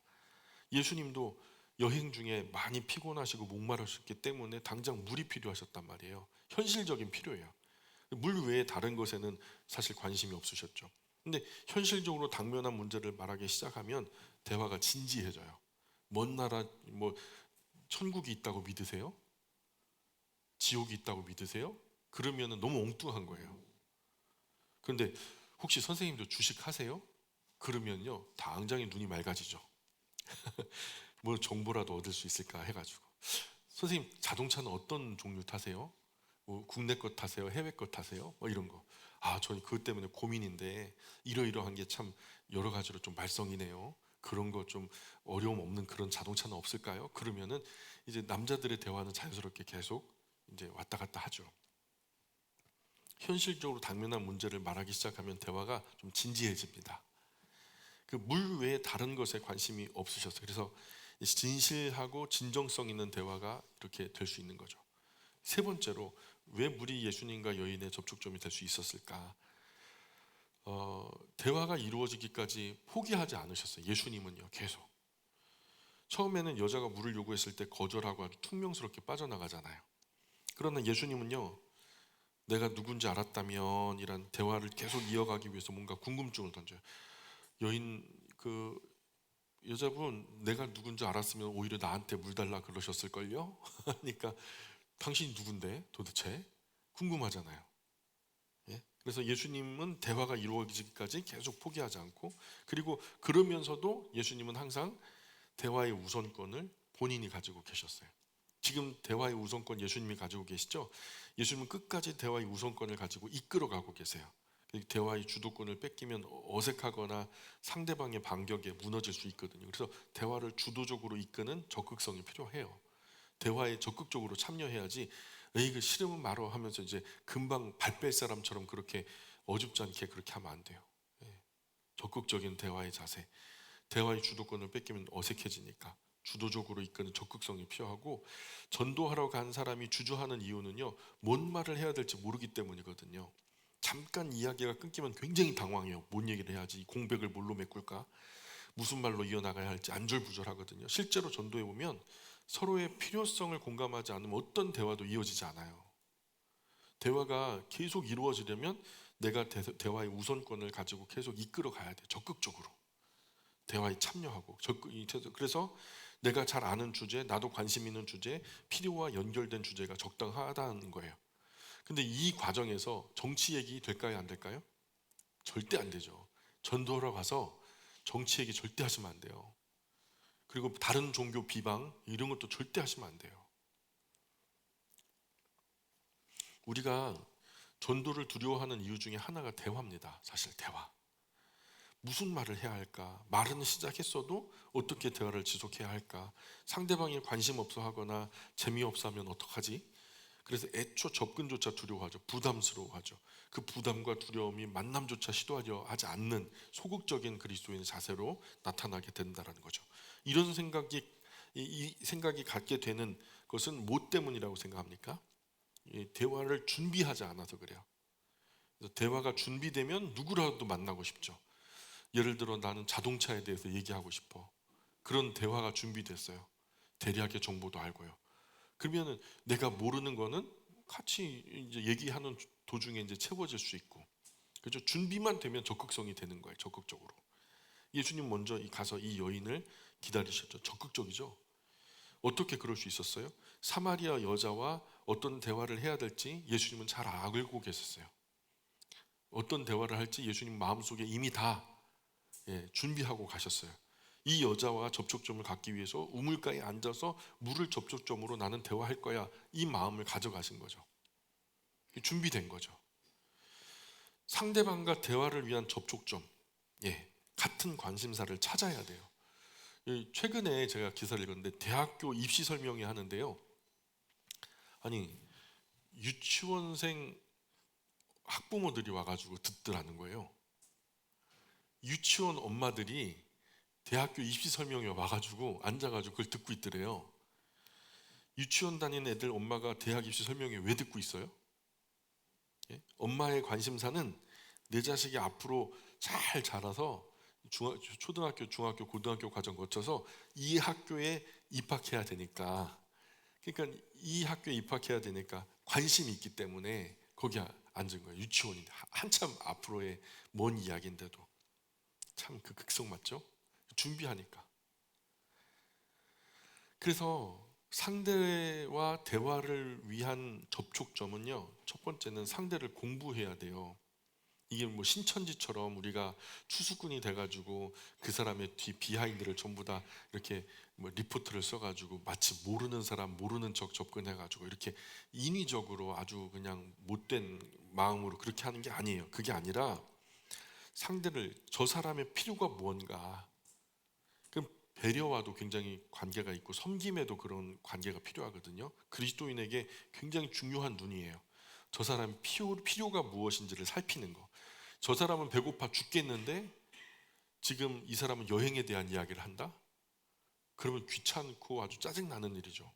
예수님도 여행 중에 많이 피곤하시고 목마르셨기 때문에 당장 물이 필요하셨단 말이에요. 현실적인 필요예요. 물 외에 다른 것에는 사실 관심이 없으셨죠. 근데 현실적으로 당면한 문제를 말하기 시작하면 대화가 진지해져요. 먼 나라 뭐 천국이 있다고 믿으세요? 지옥이 있다고 믿으세요? 그러면은 너무 엉뚱한 거예요. 그런데 혹시 선생님도 주식 하세요? 그러면요 당장에 눈이 맑아지죠. 뭐 정보라도 얻을 수 있을까 해가지고. 선생님 자동차는 어떤 종류 타세요? 뭐 국내 것 타세요? 해외 것 타세요? 뭐 이런 거. 저는 그것 때문에 고민인데 이러이러한 게 참 여러 가지로 좀 말썽이네요. 그런 거 좀 어려움 없는 그런 자동차는 없을까요? 그러면은 이제 남자들의 대화는 자연스럽게 계속 이제 왔다 갔다 하죠. 현실적으로 당면한 문제를 말하기 시작하면 대화가 좀 진지해집니다. 그 물 외에 다른 것에 관심이 없으셨어요. 그래서 진실하고 진정성 있는 대화가 이렇게 될 수 있는 거죠. 세 번째로 왜 물이 예수님과 여인의 접촉점이 될 수 있었을까? 대화가 이루어지기까지 포기하지 않으셨어요. 예수님은요, 계속. 처음에는 여자가 물을 요구했을 때 거절하고 아주 퉁명스럽게 빠져나가잖아요. 그러나 예수님은요, 내가 누군지 알았다면 이란 대화를 계속 이어가기 위해서 뭔가 궁금증을 던져요. 여인, 여자분, 내가 누군지 알았으면 오히려 나한테 물 달라 그러셨을걸요? 그러니까 당신이 누군데 도대체? 궁금하잖아요. 예? 그래서 예수님은 대화가 이루어지기까지 계속 포기하지 않고, 그리고 그러면서도 예수님은 항상 대화의 우선권을 본인이 가지고 계셨어요. 지금 대화의 우선권 예수님이 가지고 계시죠? 예수님은 끝까지 대화의 우선권을 가지고 이끌어가고 계세요. 대화의 주도권을 뺏기면 어색하거나 상대방의 반격에 무너질 수 있거든요. 그래서 대화를 주도적으로 이끄는 적극성이 필요해요. 대화에 적극적으로 참여해야지 에이 그 싫으면 말어 하면서 이제 금방 발 뺄 사람처럼 그렇게 어줍지 않게 그렇게 하면 안 돼요. 예. 적극적인 대화의 자세. 대화의 주도권을 뺏기면 어색해지니까 주도적으로 이끄는 적극성이 필요하고, 전도하러 간 사람이 주저하는 이유는요, 뭔 말을 해야 될지 모르기 때문이거든요. 잠깐 이야기가 끊기면 굉장히 당황해요. 뭔 얘기를 해야지, 이 공백을 뭘로 메꿀까, 무슨 말로 이어나가야 할지 안절부절하거든요. 실제로 전도해 보면 서로의 필요성을 공감하지 않으면 어떤 대화도 이어지지 않아요. 대화가 계속 이루어지려면 내가 대화의 우선권을 가지고 계속 이끌어 가야 돼요. 적극적으로 대화에 참여하고. 그래서 내가 잘 아는 주제, 나도 관심 있는 주제, 필요와 연결된 주제가 적당하다는 거예요. 근데 이 과정에서 정치 얘기 될까요, 안 될까요? 절대 안 되죠. 전도하러 가서 정치 얘기 절대 하시면 안 돼요. 그리고 다른 종교 비방 이런 것도 절대 하시면 안 돼요. 우리가 전도를 두려워하는 이유 중에 하나가 대화입니다. 사실 대화. 무슨 말을 해야 할까? 말은 시작했어도 어떻게 대화를 지속해야 할까? 상대방이 관심 없어 하거나 재미없어 하면 어떡하지? 그래서 애초 접근조차 두려워하죠. 부담스러워하죠. 그 부담과 두려움이 만남조차 시도하려 하지 않는 소극적인 그리스도인의 자세로 나타나게 된다는 거죠. 이런 생각이 이 생각이 갖게 되는 것은 뭐 때문이라고 생각합니까? 이 대화를 준비하지 않아서 그래요. 그래서 대화가 준비되면 누구라도 만나고 싶죠. 예를 들어 나는 자동차에 대해서 얘기하고 싶어. 그런 대화가 준비됐어요. 대략의 정보도 알고요. 그러면은 내가 모르는 거는 같이 이제 얘기하는 도중에 이제 채워질 수 있고, 그죠? 준비만 되면 적극성이 되는 거예요. 적극적으로. 예수님 먼저 가서 이 여인을 기다리셨죠. 적극적이죠. 어떻게 그럴 수 있었어요? 사마리아 여자와 어떤 대화를 해야 될지 예수님은 잘 알고 계셨어요. 어떤 대화를 할지 예수님 마음속에 이미 다 준비하고 가셨어요. 이 여자와 접촉점을 갖기 위해서 우물가에 앉아서 물을 접촉점으로 나는 대화할 거야, 이 마음을 가져가신 거죠. 준비된 거죠. 상대방과 대화를 위한 접촉점, 같은 관심사를 찾아야 돼요. 최근에 제가 기사를 읽었는데 대학교 입시 설명회 하는데요, 아니 유치원생 학부모들이 와가지고 듣더라는 거예요. 유치원 엄마들이 대학교 입시 설명회 와가지고 앉아가지고 그걸 듣고 있더래요. 유치원 다니는 애들 엄마가 대학 입시 설명회 왜 듣고 있어요? 엄마의 관심사는 내 자식이 앞으로 잘 자라서 초등학교, 중학교, 고등학교 과정 거쳐서 이 학교에 입학해야 되니까, 그러니까 이 학교에 입학해야 되니까 관심이 있기 때문에 거기 앉은 거예요. 유치원인데 한참 앞으로의 먼 이야기인데도 참 그 극성 맞죠? 준비하니까. 그래서 상대와 대화를 위한 접촉점은요, 첫 번째는 상대를 공부해야 돼요. 이게 뭐 신천지처럼 우리가 추수꾼이 돼가지고 그 사람의 뒤 비하인드를 전부 다 이렇게 뭐 리포트를 써가지고 마치 모르는 사람 모르는 척 접근해가지고 이렇게 인위적으로 아주 그냥 못된 마음으로 그렇게 하는 게 아니에요. 그게 아니라 상대를, 저 사람의 필요가 뭔가, 그 배려와도 굉장히 관계가 있고 섬김에도 그런 관계가 필요하거든요. 그리스도인에게 굉장히 중요한 눈이에요. 저 사람의 필요가 무엇인지를 살피는 거. 저 사람은 배고파 죽겠는데 지금 이 사람은 여행에 대한 이야기를 한다? 그러면 귀찮고 아주 짜증나는 일이죠.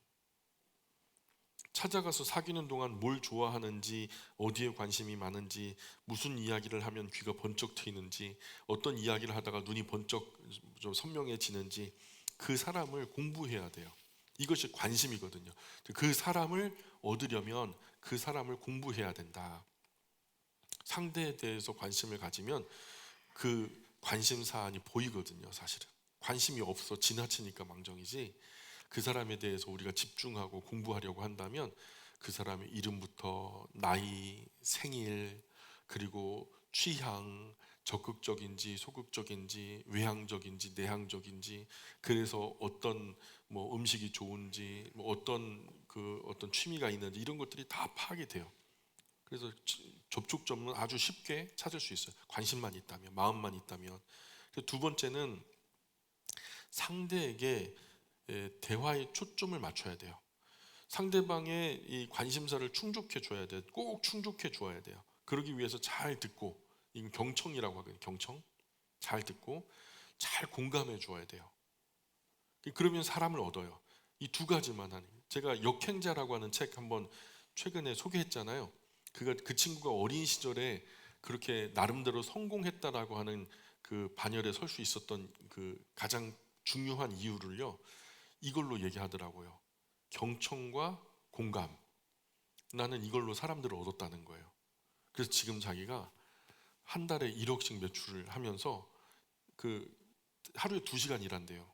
찾아가서 사귀는 동안 뭘 좋아하는지, 어디에 관심이 많은지, 무슨 이야기를 하면 귀가 번쩍 트이는지, 어떤 이야기를 하다가 눈이 번쩍 좀 선명해지는지 그 사람을 공부해야 돼요. 이것이 관심이거든요. 그 사람을 얻으려면 그 사람을 공부해야 된다. 상대에 대해서 관심을 가지면 그 관심사안이 보이거든요. 사실은 관심이 없어 지나치니까 망정이지, 그 사람에 대해서 우리가 집중하고 공부하려고 한다면 그 사람의 이름부터 나이, 생일, 그리고 취향, 적극적인지 소극적인지, 외향적인지 내향적인지, 그래서 어떤 뭐 음식이 좋은지, 뭐 어떤 취미가 있는지, 이런 것들이 다 파악이 돼요. 그래서 접촉점은 아주 쉽게 찾을 수 있어요. 관심만 있다면, 마음만 있다면. 두 번째는 상대에게 대화의 초점을 맞춰야 돼요. 상대방의 이 관심사를 충족해 줘야 돼요. 꼭 충족해 줘야 돼요. 그러기 위해서 잘 듣고, 이건 경청이라고 하거든요. 경청. 잘 듣고 잘 공감해 줘야 돼요. 그러면 사람을 얻어요. 이 두 가지만 하는. 제가 역행자라고 하는 책 한번 최근에 소개했잖아요. 그 친구가 어린 시절에 그렇게 나름대로 성공했다라고 하는 그 반열에 설 수 있었던 그 가장 중요한 이유를요, 이걸로 얘기하더라고요. 경청과 공감. 나는 이걸로 사람들을 얻었다는 거예요. 그래서 지금 자기가 한 달에 1억씩 매출을 하면서 그 하루에 2시간 일한대요.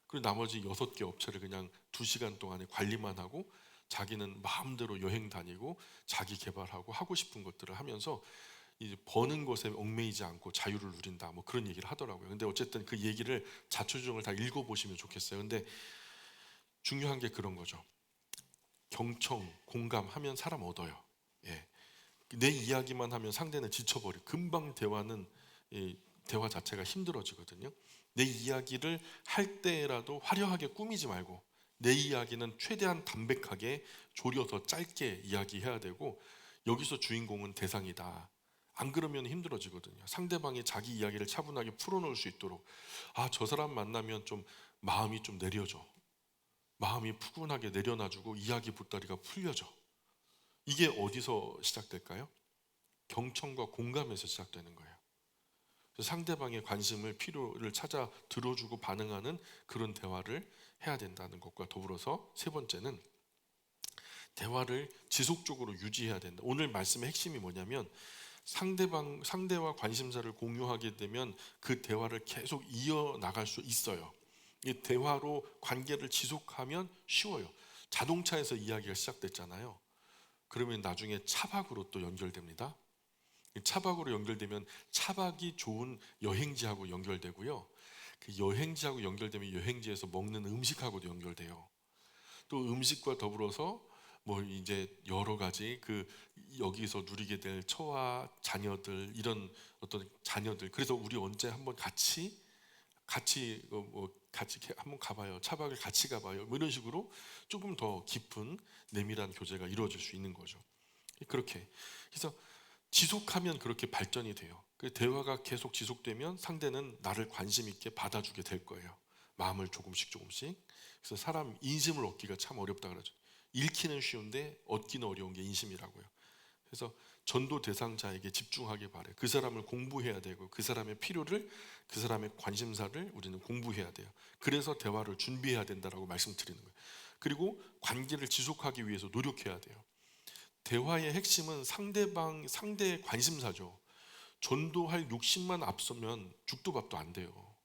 그리고 나머지 6개 업체를 그냥 2시간 동안에 관리만 하고 자기는 마음대로 여행 다니고 자기 개발하고 하고 싶은 것들을 하면서 이제 버는 것에 얽매이지 않고 자유를 누린다, 뭐 그런 얘기를 하더라고요. 근데 어쨌든 그 얘기를 자초지종을 다 읽어보시면 좋겠어요. 근데 중요한 게 그런 거죠. 경청, 공감하면 사람 얻어요. 예. 내 이야기만 하면 상대는 지쳐버려. 금방 대화는, 대화 자체가 힘들어지거든요. 내 이야기를 할 때라도 화려하게 꾸미지 말고 내 이야기는 최대한 담백하게 졸여서 짧게 이야기해야 되고, 여기서 주인공은 대상이다. 안 그러면 힘들어지거든요. 상대방이 자기 이야기를 차분하게 풀어놓을 수 있도록, 아, 저 사람 만나면 좀 마음이 좀 내려져. 마음이 푸근하게 내려놔주고 이야기 보따리가 풀려져. 이게 어디서 시작될까요? 경청과 공감에서 시작되는 거예요. 상대방의 관심을, 필요를 찾아 들어주고 반응하는 그런 대화를 해야 된다는 것과 더불어서 세 번째는 대화를 지속적으로 유지해야 된다. 오늘 말씀의 핵심이 뭐냐면, 상대와 관심사를 공유하게 되면 그 대화를 계속 이어나갈 수 있어요. 이 대화로 관계를 지속하면 쉬워요. 자동차에서 이야기가 시작됐잖아요. 그러면 나중에 차박으로 또 연결됩니다. 차박으로 연결되면 차박이 좋은 여행지하고 연결되고요. 그 여행지하고 연결되면 여행지에서 먹는 음식하고도 연결돼요. 또 음식과 더불어서 뭐 이제 여러 가지 그 여기서 누리게 될 처와 자녀들, 이런 어떤 자녀들. 그래서 우리 언제 한번 같이 한번 가봐요. 차박을 같이 가봐요. 뭐 이런 식으로 조금 더 깊은 내밀한 교제가 이루어질 수 있는 거죠. 그렇게. 그래서 지속하면 그렇게 발전이 돼요. 그 대화가 계속 지속되면 상대는 나를 관심 있게 받아주게 될 거예요. 마음을 조금씩. 그래서 사람 인심을 얻기가 참 어렵다 그러죠. 잃기는 쉬운데 얻기는 어려운 게 인심이라고요. 그래서 전도 대상자에게 집중하기 바래요. 그 사람을 공부해야 되고 그 사람의 필요를, 그 사람의 관심사를 우리는 공부해야 돼요. 그래서 대화를 준비해야 된다라고 말씀드리는 거예요. 그리고 관계를 지속하기 위해서 노력해야 돼요. 대화의 핵심은 상대의 관심사죠. 전도할 욕심만 앞서면 죽도 밥도 안 돼요.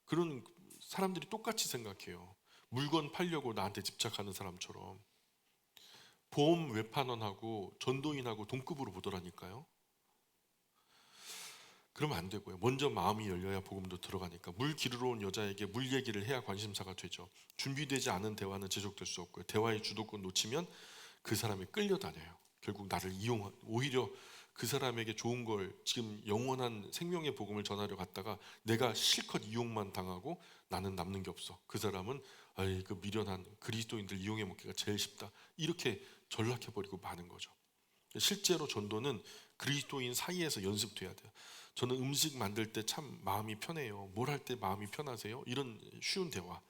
그런 사람들이 똑같이 생각해요. 물건 팔려고 나한테 집착하는 사람처럼. 보험 외판원하고 전도인하고 동급으로 보더라니까요. 그러면 안 되고요. 먼저 마음이 열려야 복음도 들어가니까. 물 기르러 온 여자에게 물 얘기를 해야 관심사가 되죠. 준비되지 않은 대화는 지속될 수 없고요. 대화의 주도권 놓치면 그 사람이 끌려다녀요. 결국 나를 오히려 그 사람에게 좋은 걸, 지금 영원한 생명의 복음을 전하려 갔다가 내가 실컷 이용만 당하고 나는 남는 게 없어. 그 사람은 아이, 그 미련한 그리스도인들 이용해 먹기가 제일 쉽다. 이렇게 전락해버리고 마는 거죠. 실제로 전도는 그리스도인 사이에서 연습돼야 돼요. 저는 음식 만들 때 참 마음이 편해요. 뭘 할 때 마음이 편하세요? 이런 쉬운 대화.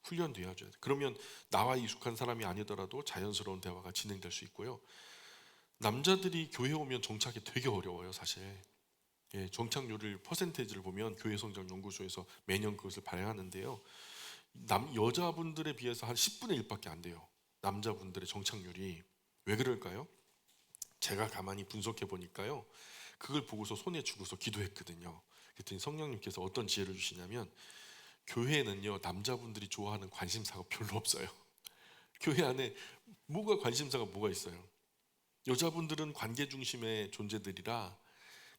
훈련되어야죠. 그러면 나와 익숙한 사람이 아니더라도 자연스러운 대화가 진행될 수 있고요. 남자들이 교회 오면 정착이 되게 어려워요, 사실. 예, 정착률을 퍼센테이지를 보면 교회 성장 연구소에서 매년 그것을 발행하는데요. 여자분들에 비해서 한 10분의 1밖에 안 돼요. 남자분들의 정착률이. 왜 그럴까요? 제가 가만히 분석해 보니까요. 그걸 보고서 손에 쥐고서 기도했거든요. 그랬더니 성령님께서 어떤 지혜를 주시냐면, 교회는요, 남자분들이 좋아하는 관심사가 별로 없어요. 교회 안에 관심사가 뭐가 있어요? 여자분들은 관계 중심의 존재들이라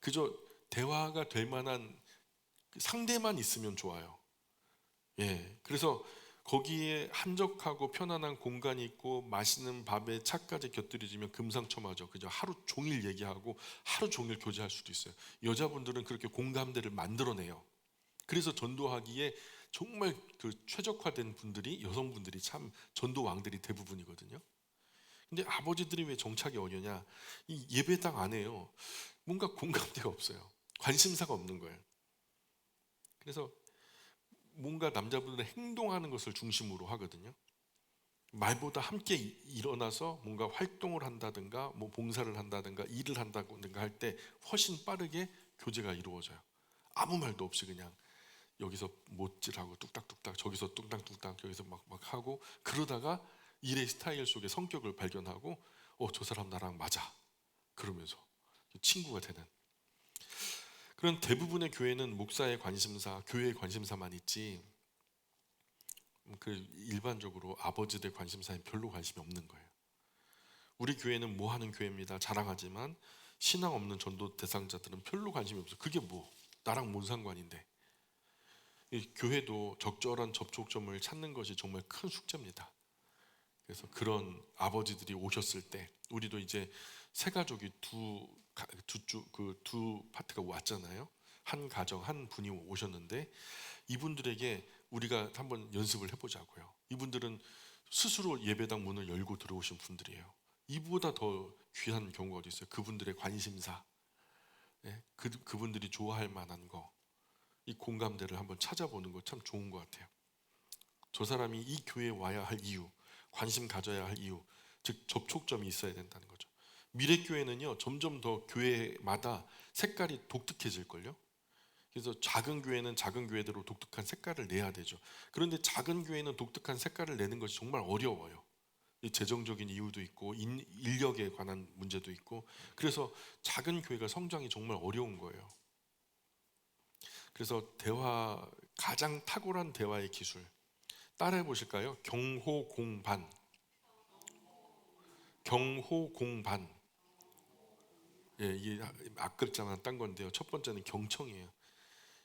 그저 대화가 될 만한 상대만 있으면 좋아요. 예, 그래서 거기에 한적하고 편안한 공간이 있고 맛있는 밥에 차까지 곁들여지면 금상첨화죠. 그죠? 하루 종일 얘기하고 하루 종일 교제할 수도 있어요. 여자분들은 그렇게 공감대를 만들어내요. 그래서 전도하기에 정말 그 최적화된 분들이 여성분들이 참 전도 왕들이 대부분이거든요. 근데 아버지들이 왜 정착이 어려냐? 이 예배당 안에요. 뭔가 공감대가 없어요. 관심사가 없는 거예요. 그래서 뭔가 남자분들은 행동하는 것을 중심으로 하거든요. 말보다 함께 일어나서 뭔가 활동을 한다든가 뭐 봉사를 한다든가 일을 한다든가 할 때 훨씬 빠르게 교제가 이루어져요. 아무 말도 없이 그냥 여기서 못질하고 뚝딱뚝딱 저기서 뚝딱뚝딱 여기서 막 하고 그러다가 일의 스타일 속에 성격을 발견하고 저 사람 나랑 맞아 그러면서 친구가 되는 그런 대부분의 교회는 목사의 관심사, 교회의 관심사만 있지 그 일반적으로 아버지들 관심사에 별로 관심이 없는 거예요. 우리 교회는 뭐 하는 교회입니다. 자랑하지만 신앙 없는 전도 대상자들은 별로 관심이 없어요. 그게 뭐 나랑 뭔 상관인데. 이 교회도 적절한 접촉점을 찾는 것이 정말 큰 숙제입니다. 그래서 그런 아버지들이 오셨을 때 우리도 이제 세 가족이 두 파트가 왔잖아요. 한 가정 한 분이 오셨는데 이분들에게 우리가 한번 연습을 해보자고요. 이분들은 스스로 예배당 문을 열고 들어오신 분들이에요. 이보다 더 귀한 경우가 어디 있어요? 그분들의 관심사, 예? 그분들이 좋아할 만한 거, 이 공감대를 한번 찾아보는 거 참 좋은 것 같아요. 저 사람이 이 교회에 와야 할 이유, 관심 가져야 할 이유, 즉 접촉점이 있어야 된다는 거죠. 미래교회는요 점점 더 교회마다 색깔이 독특해질걸요. 그래서 작은 교회는 작은 교회대로 독특한 색깔을 내야 되죠. 그런데 작은 교회는 독특한 색깔을 내는 것이 정말 어려워요. 재정적인 이유도 있고 인력에 관한 문제도 있고 그래서 작은 교회가 성장이 정말 어려운 거예요. 그래서 가장 탁월한 대화의 기술 따라해 보실까요? 경호공반. 경호공반. 예, 이게 앞글자만 딴 건데요. 첫 번째는 경청이에요.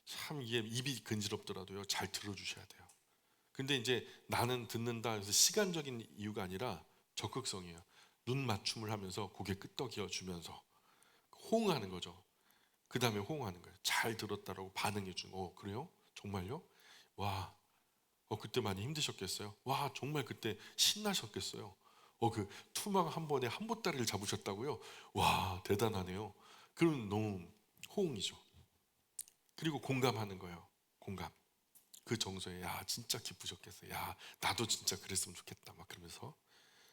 참 이게 입이 근지럽더라도요. 잘 들어주셔야 돼요. 근데 이제 나는 듣는다 해서 시간적인 이유가 아니라 적극성이에요. 눈 맞춤을 하면서 고개 끄덕여 주면서 호응하는 거죠. 그 다음에 호응하는 거예요. 잘 들었다라고 반응해 주는 거. 그래요? 정말요? 와, 그때 많이 힘드셨겠어요? 와, 정말 그때 신나셨겠어요? 그 투망 한 번에 한 보따리를 잡으셨다고요? 와, 대단하네요. 그럼 너무 호응이죠. 그리고 공감하는 거예요. 공감. 그 정서에 야 진짜 기쁘셨겠어요. 야 나도 진짜 그랬으면 좋겠다. 막 그러면서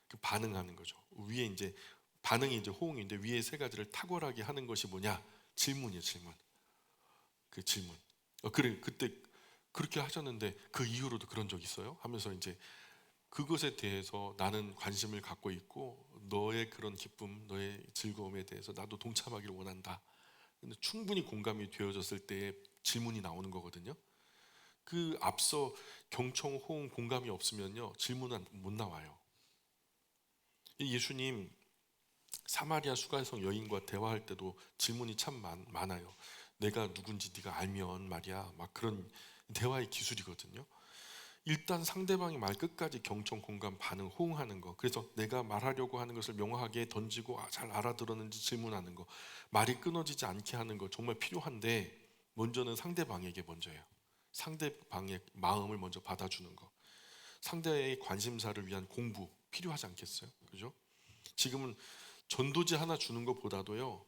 그 반응하는 거죠. 위에 이제 반응이 이제 호응인데 위에 세 가지를 탁월하게 하는 것이 뭐냐? 질문이에요. 질문. 그 질문. 그래 그때 그렇게 하셨는데 그 이후로도 그런 적 있어요? 하면서 이제 그것에 대해서 나는 관심을 갖고 있고 너의 그런 기쁨, 너의 즐거움에 대해서 나도 동참하기를 원한다. 근데 충분히 공감이 되어졌을 때 질문이 나오는 거거든요. 그 앞서 경청, 호응, 공감이 없으면요 질문은 못 나와요. 예수님 사마리아 수가성 여인과 대화할 때도 질문이 참 많아요. 내가 누군지 네가 알면 말이야. 막 그런 대화의 기술이거든요. 일단 상대방이 말 끝까지 경청, 공감, 반응, 호응하는 거. 그래서 내가 말하려고 하는 것을 명확하게 던지고 잘 알아들었는지 질문하는 거. 말이 끊어지지 않게 하는 거 정말 필요한데 먼저는 상대방에게 먼저예요. 상대방의 마음을 먼저 받아주는 거. 상대의 관심사를 위한 공부 필요하지 않겠어요? 그죠? 지금은 전도지 하나 주는 것보다도요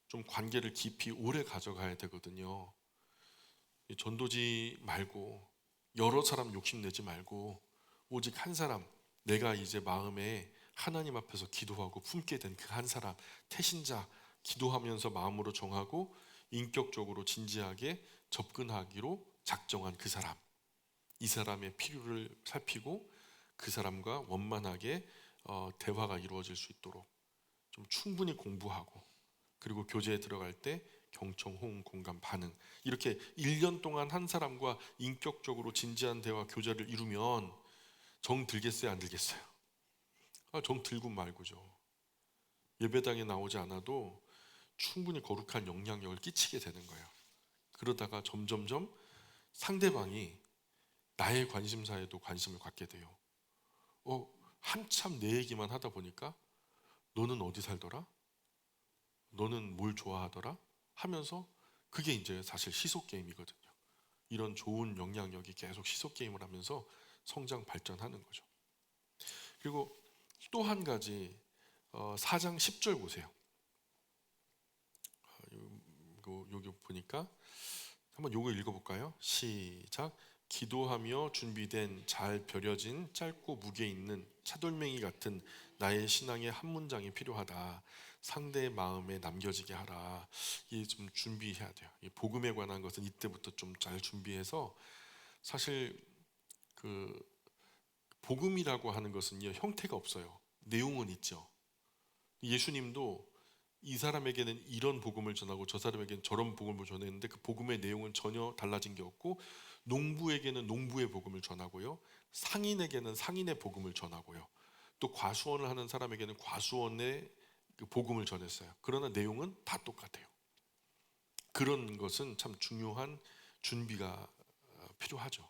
좀 관계를 깊이 오래 가져가야 되거든요. 이 전도지 말고 여러 사람 욕심내지 말고 오직 한 사람, 내가 이제 마음에 하나님 앞에서 기도하고 품게 된 그 한 사람, 태신자, 기도하면서 마음으로 정하고 인격적으로 진지하게 접근하기로 작정한 그 사람, 이 사람의 필요를 살피고 그 사람과 원만하게 대화가 이루어질 수 있도록 좀 충분히 공부하고, 그리고 교제에 들어갈 때 경청, 호응, 공감, 반응, 이렇게 1년 동안 한 사람과 인격적으로 진지한 대화, 교제를 이루면 정 들겠어요, 안 들겠어요? 정 들고 말고죠. 예배당에 나오지 않아도 충분히 거룩한 영향력을 끼치게 되는 거예요. 그러다가 점점점 상대방이 나의 관심사에도 관심을 갖게 돼요. 한참 내 얘기만 하다 보니까 너는 어디 살더라? 너는 뭘 좋아하더라? 하면서, 그게 이제 사실 시속 게임이거든요. 이런 좋은 영향력이 계속 시속 게임을 하면서 성장 발전하는 거죠. 그리고 또 한 가지, 4장 10절 보세요. 여기 보니까 한번 요거 읽어볼까요? 시작. 기도하며 준비된 잘 벼려진 짧고 무게 있는 차돌맹이 같은 나의 신앙의 한 문장이 필요하다. 상대의 마음에 남겨지게 하라. 이게 좀 준비해야 돼요. 이 복음에 관한 것은 이때부터 좀 잘 준비해서, 사실 그 복음이라고 하는 것은요, 형태가 없어요. 내용은 있죠. 예수님도 이 사람에게는 이런 복음을 전하고 저 사람에게는 저런 복음을 전했는데 그 복음의 내용은 전혀 달라진 게 없고, 농부에게는 농부의 복음을 전하고요, 상인에게는 상인의 복음을 전하고요, 또 과수원을 하는 사람에게는 과수원의 그 복음을 전했어요. 그러나 내용은 다 똑같아요. 그런 것은 참 중요한 준비가 필요하죠.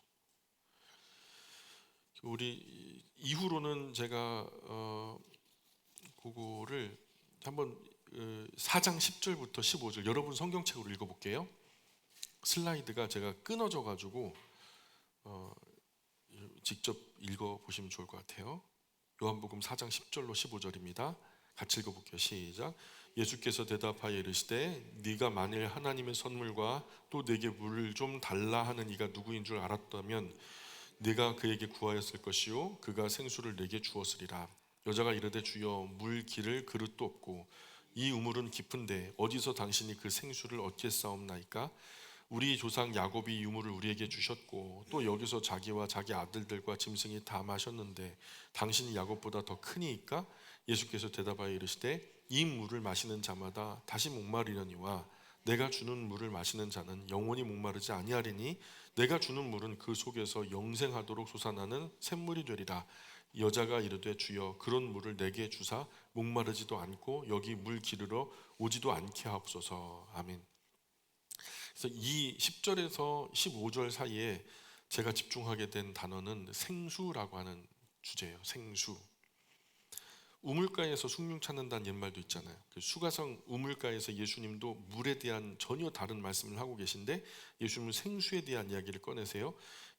우리 이후로는 제가 그거를 한번 4장 10절부터 15절 여러분 성경책으로 읽어볼게요. 슬라이드가 제가 끊어져 가지고 직접 읽어보시면 좋을 것 같아요. 요한복음 4장 10절로 15절입니다. 같이 읽어볼게요. 시작. 예수께서 대답하여 이르시되 네가 만일 하나님의 선물과 또 내게 물을 좀 달라 하는 이가 누구인 줄 알았다면 네가 그에게 구하였을 것이요 그가 생수를 내게 주었으리라. 여자가 이르되 주여 물 기를 그릇도 없고 이 우물은 깊은데 어디서 당신이 그 생수를 얻겠사옵나이까? 우리 조상 야곱이 이 우물을 우리에게 주셨고 또 여기서 자기와 자기 아들들과 짐승이 다 마셨는데 당신이 야곱보다 더 크니이까? 예수께서 대답하여 이르시되 이 물을 마시는 자마다 다시 목마르려니와 내가 주는 물을 마시는 자는 영원히 목마르지 아니하리니 내가 주는 물은 그 속에서 영생하도록 솟아나는 샘물이 되리라. 여자가 이르되 주여 그런 물을 내게 주사 목마르지도 않고 여기 물 기르러 오지도 않게 하옵소서. 아멘. 그래서 이 10절에서 15절 사이에 제가 집중하게 된 단어는 생수라고 하는 주제예요. 생수. 우물가에서 숭늉 찾는다는 옛말도 있잖아요. 그 수가성 우물가에서 예수님도 물에 대한 전혀 다른 말씀을 하고 계신데 예수님은 생수에 대한 이야기를 꺼내세요.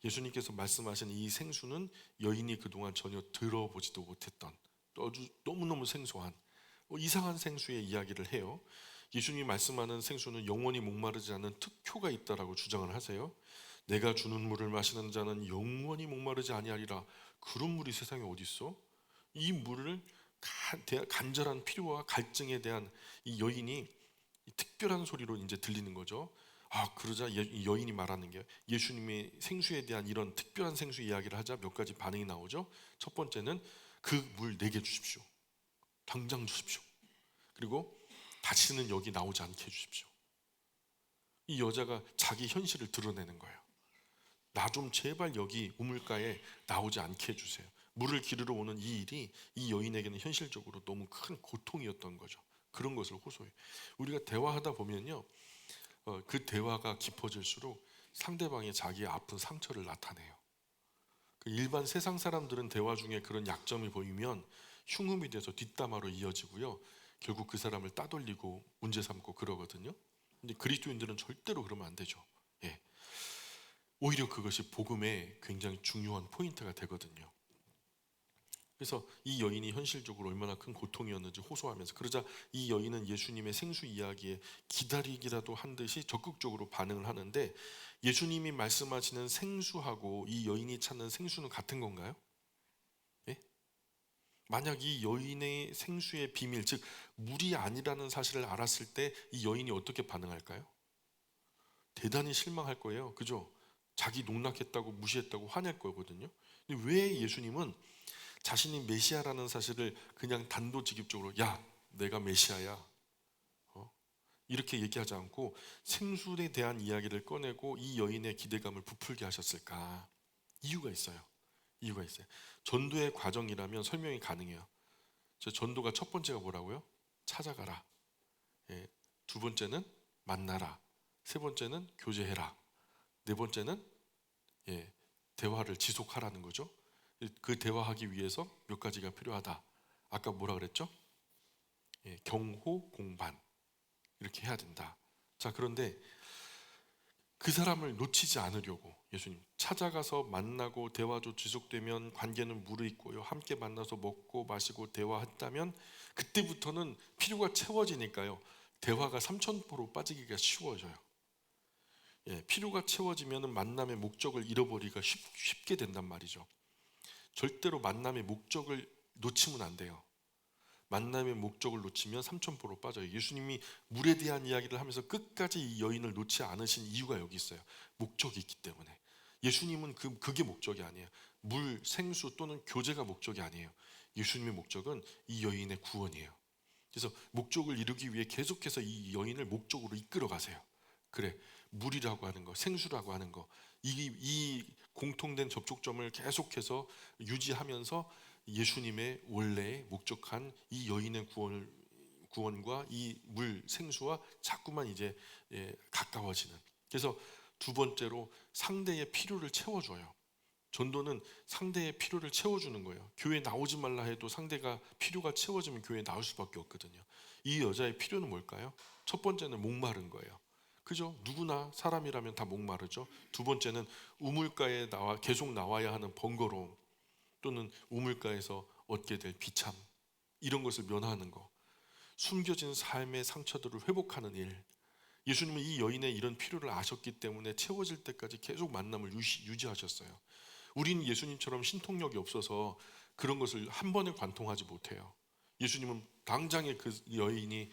예수님께서 말씀하신 이 생수는 여인이 그동안 전혀 들어보지도 못했던 너무너무 생소한 이상한 생수의 이야기를 해요. 예수님이 말씀하는 생수는 영원히 목마르지 않는 특효가 있다라고 주장을 하세요. 내가 주는 물을 마시는 자는 영원히 목마르지 아니하리라. 그런 물이 세상에 어디 있어? 이 물을 간절한 필요와 갈증에 대한 이 여인이 특별한 소리로 이제 들리는 거죠. 그러자 여인이 말하는 게, 예수님의 생수에 대한 이런 특별한 생수 이야기를 하자 몇 가지 반응이 나오죠. 첫 번째는 그 물 내게 주십시오. 당장 주십시오. 그리고 다시는 여기 나오지 않게 해주십시오. 이 여자가 자기 현실을 드러내는 거예요. 나 좀 제발 여기 우물가에 나오지 않게 해주세요. 물을 기르러 오는 이 일이 이 여인에게는 현실적으로 너무 큰 고통이었던 거죠. 그런 것을 호소해요. 우리가 대화하다 보면요, 그 대화가 깊어질수록 상대방이 자기의 아픈 상처를 나타내요. 일반 세상 사람들은 대화 중에 그런 약점이 보이면 흉음이 돼서 뒷담화로 이어지고요, 결국 그 사람을 따돌리고 문제 삼고 그러거든요. 근데 그리스도인들은 절대로 그러면 안 되죠. 예. 오히려 그것이 복음의 굉장히 중요한 포인트가 되거든요. 그래서 이 여인이 현실적으로 얼마나 큰 고통이었는지 호소하면서, 그러자 이 여인은 예수님의 생수 이야기에 기다리기라도 한 듯이 적극적으로 반응을 하는데, 예수님이 말씀하시는 생수하고 이 여인이 찾는 생수는 같은 건가요? 만약 이 여인의 생수의 비밀, 즉 물이 아니라는 사실을 알았을 때 이 여인이 어떻게 반응할까요? 대단히 실망할 거예요. 그죠? 자기 농락했다고 무시했다고 화낼 거거든요. 근데 왜 예수님은 자신이 메시아라는 사실을 그냥 단도직입적으로 야, 내가 메시아야, 이렇게 얘기하지 않고 생술에 대한 이야기를 꺼내고 이 여인의 기대감을 부풀게 하셨을까? 이유가 있어요. 이유가 있어요. 전도의 과정이라면 설명이 가능해요. 전도가 첫 번째가 뭐라고요? 찾아가라. 예, 두 번째는 만나라. 세 번째는 교제해라. 네 번째는 대화를 지속하라는 거죠. 그 대화하기 위해서 몇 가지가 필요하다. 아까 뭐라 그랬죠? 경호, 공반 이렇게 해야 된다. 자, 그런데 그 사람을 놓치지 않으려고 예수님 찾아가서 만나고 대화도 지속되면 관계는 무르익고요. 함께 만나서 먹고 마시고 대화했다면 그때부터는 필요가 채워지니까요. 대화가 삼천포로 빠지기가 쉬워져요. 필요가 채워지면 만남의 목적을 잃어버리기가 쉽게 된단 말이죠. 절대로 만남의 목적을 놓치면 안 돼요. 만남의 목적을 놓치면 삼천포로 빠져요. 예수님이 물에 대한 이야기를 하면서 끝까지 이 여인을 놓지 않으신 이유가 여기 있어요. 목적이 있기 때문에. 예수님은 그게 목적이 아니에요. 물, 생수 또는 교제가 목적이 아니에요. 예수님의 목적은 이 여인의 구원이에요. 그래서 목적을 이루기 위해 계속해서 이 여인을 목적으로 이끌어 가세요. 그래, 물이라고 하는 거, 생수라고 하는 거, 이 공통된 접촉점을 계속해서 유지하면서 예수님의 원래의 목적한 이 여인의 구원과 이 물 생수와 자꾸만 이제 가까워지는. 그래서 두 번째로 상대의 필요를 채워줘요. 전도는 상대의 필요를 채워주는 거예요. 교회 나오지 말라 해도 상대가 필요가 채워지면 교회에 나올 수밖에 없거든요. 이 여자의 필요는 뭘까요? 첫 번째는 목마른 거예요. 그죠? 누구나 사람이라면 다 목마르죠. 두 번째는 우물가에 계속 나와야 하는 번거로움, 또는 우물가에서 얻게 될 비참, 이런 것을 면하는 거, 숨겨진 삶의 상처들을 회복하는 일. 예수님은 이 여인의 이런 필요를 아셨기 때문에 채워질 때까지 계속 만남을 유지하셨어요. 우리는 예수님처럼 신통력이 없어서 그런 것을 한 번에 관통하지 못해요. 예수님은 당장에 그 여인이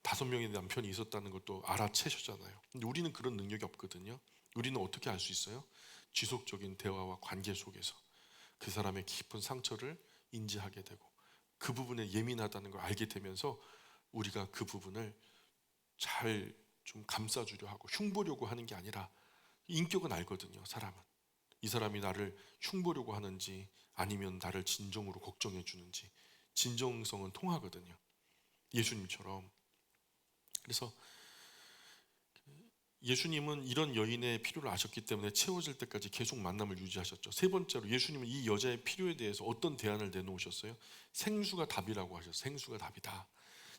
5명의 남편이 있었다는 것도 알아채셨잖아요. 근데 우리는 그런 능력이 없거든요. 우리는 어떻게 알 수 있어요? 지속적인 대화와 관계 속에서 그 사람의 깊은 상처를 인지하게 되고 그 부분에 예민하다는 걸 알게 되면서 우리가 그 부분을 잘 좀 감싸주려 하고 흉보려고 하는 게 아니라, 인격은 알거든요. 사람은 이 사람이 나를 흉보려고 하는지 아니면 나를 진정으로 걱정해 주는지. 진정성은 통하거든요, 예수님처럼. 그래서 예수님은 이런 여인의 필요를 아셨기 때문에 채워질 때까지 계속 만남을 유지하셨죠. 세 번째로 예수님은 이 여자의 필요에 대해서 어떤 대안을 내놓으셨어요? 생수가 답이라고 하셨어요. 생수가 답이다.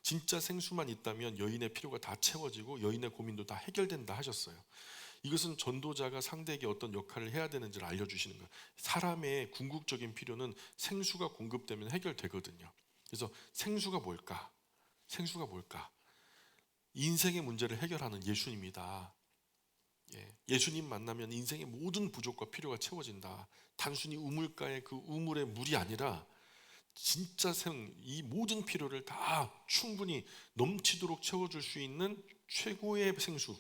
진짜 생수만 있다면 여인의 필요가 다 채워지고 여인의 고민도 다 해결된다 하셨어요. 이것은 전도자가 상대에게 어떤 역할을 해야 되는지를 알려주시는 거예요. 사람의 궁극적인 필요는 생수가 공급되면 해결되거든요. 그래서 생수가 뭘까? 생수가 뭘까? 인생의 문제를 해결하는 예수님이다. 예수님 만나면 인생의 모든 부족과 필요가 채워진다. 단순히 우물가의 그 우물의 물이 아니라 진짜 이 모든 필요를 다 충분히 넘치도록 채워줄 수 있는 최고의 생수,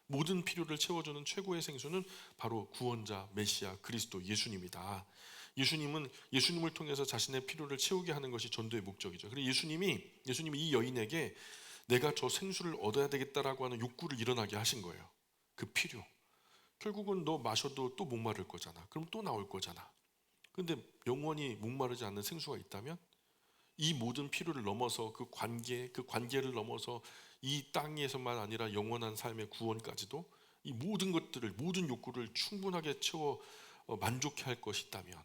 모든 필요를 채워주는 최고의 생수는 바로 구원자, 메시아, 그리스도, 예수님이다. 예수님을 통해서 자신의 필요를 채우게 하는 것이 전도의 목적이죠. 그리고 예수님이 이 여인에게 내가 저 생수를 얻어야 되겠다라고 하는 욕구를 일어나게 하신 거예요. 그 필요. 결국은 너 마셔도 또 목마를 거잖아. 그럼 또 나올 거잖아. 근데 영원히 목마르지 않는 생수가 있다면 이 모든 필요를 넘어서 그 관계를 넘어서 이 땅에서만 아니라 영원한 삶의 구원까지도 이 모든 것들을, 모든 욕구를 충분하게 채워 만족해 할 것이 있다면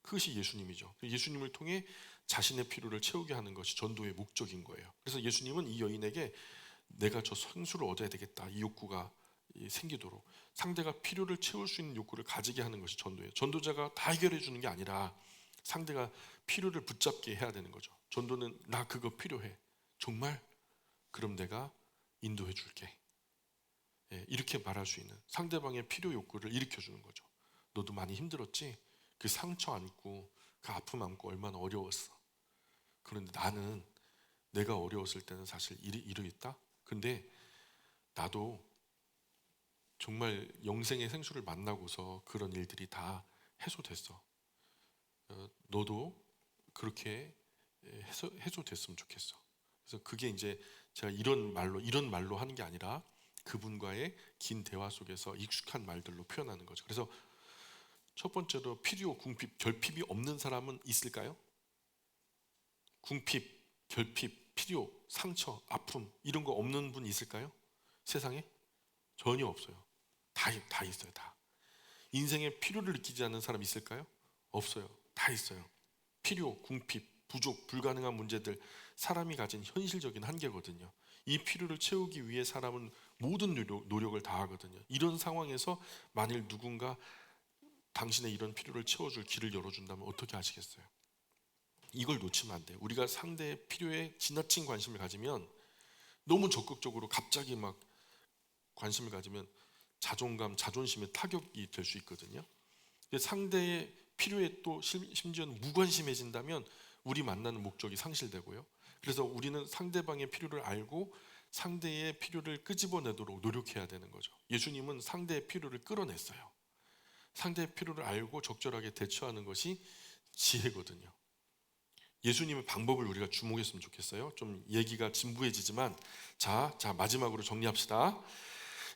그것이 예수님이죠. 예수님을 통해 자신의 필요를 채우게 하는 것이 전도의 목적인 거예요. 그래서 예수님은 이 여인에게 내가 저 생수를 얻어야 되겠다, 이 욕구가 생기도록 상대가 필요를 채울 수 있는 욕구를 가지게 하는 것이 전도예요. 전도자가 다 해결해 주는 게 아니라 상대가 필요를 붙잡게 해야 되는 거죠. 전도는 나 그거 필요해. 정말? 그럼 내가 인도해 줄게. 이렇게 말할 수 있는 상대방의 필요 욕구를 일으켜 주는 거죠. 너도 많이 힘들었지? 그 상처 안고 그 아픔 안고 얼마나 어려웠어. 그런데 나는 내가 어려웠을 때는 사실 이러했다. 근데 나도 정말 영생의 생수를 만나고서 그런 일들이 다 해소됐어. 너도 그렇게 해소됐으면 좋겠어. 그래서 그게 이제 제가 이런 말로 하는 게 아니라 그분과의 긴 대화 속에서 익숙한 말들로 표현하는 거죠. 그래서 첫 번째로 필요, 궁핍, 결핍이 없는 사람은 있을까요? 궁핍, 결핍, 필요, 상처, 아픔 이런 거 없는 분 있을까요? 세상에? 전혀 없어요. 다 있어요. 다. 인생에 필요를 느끼지 않는 사람 있을까요? 없어요. 다 있어요. 필요, 궁핍, 부족, 불가능한 문제들, 사람이 가진 현실적인 한계거든요. 이 필요를 채우기 위해 사람은 모든 노력을 다하거든요. 이런 상황에서 만일 누군가 당신의 이런 필요를 채워줄 길을 열어준다면 어떻게 하시겠어요? 이걸 놓치면 안 돼요. 우리가 상대의 필요에 지나친 관심을 가지면, 너무 적극적으로 갑자기 막 관심을 가지면 자존감, 자존심에 타격이 될 수 있거든요. 상대의 필요에 또 심지어는 무관심해진다면 우리 만나는 목적이 상실되고요. 그래서 우리는 상대방의 필요를 알고 상대의 필요를 끄집어내도록 노력해야 되는 거죠. 예수님은 상대의 필요를 끌어냈어요. 상대의 필요를 알고 적절하게 대처하는 것이 지혜거든요. 예수님의 방법을 우리가 주목했으면 좋겠어요. 좀 얘기가 진부해지지만 자 마지막으로 정리합시다.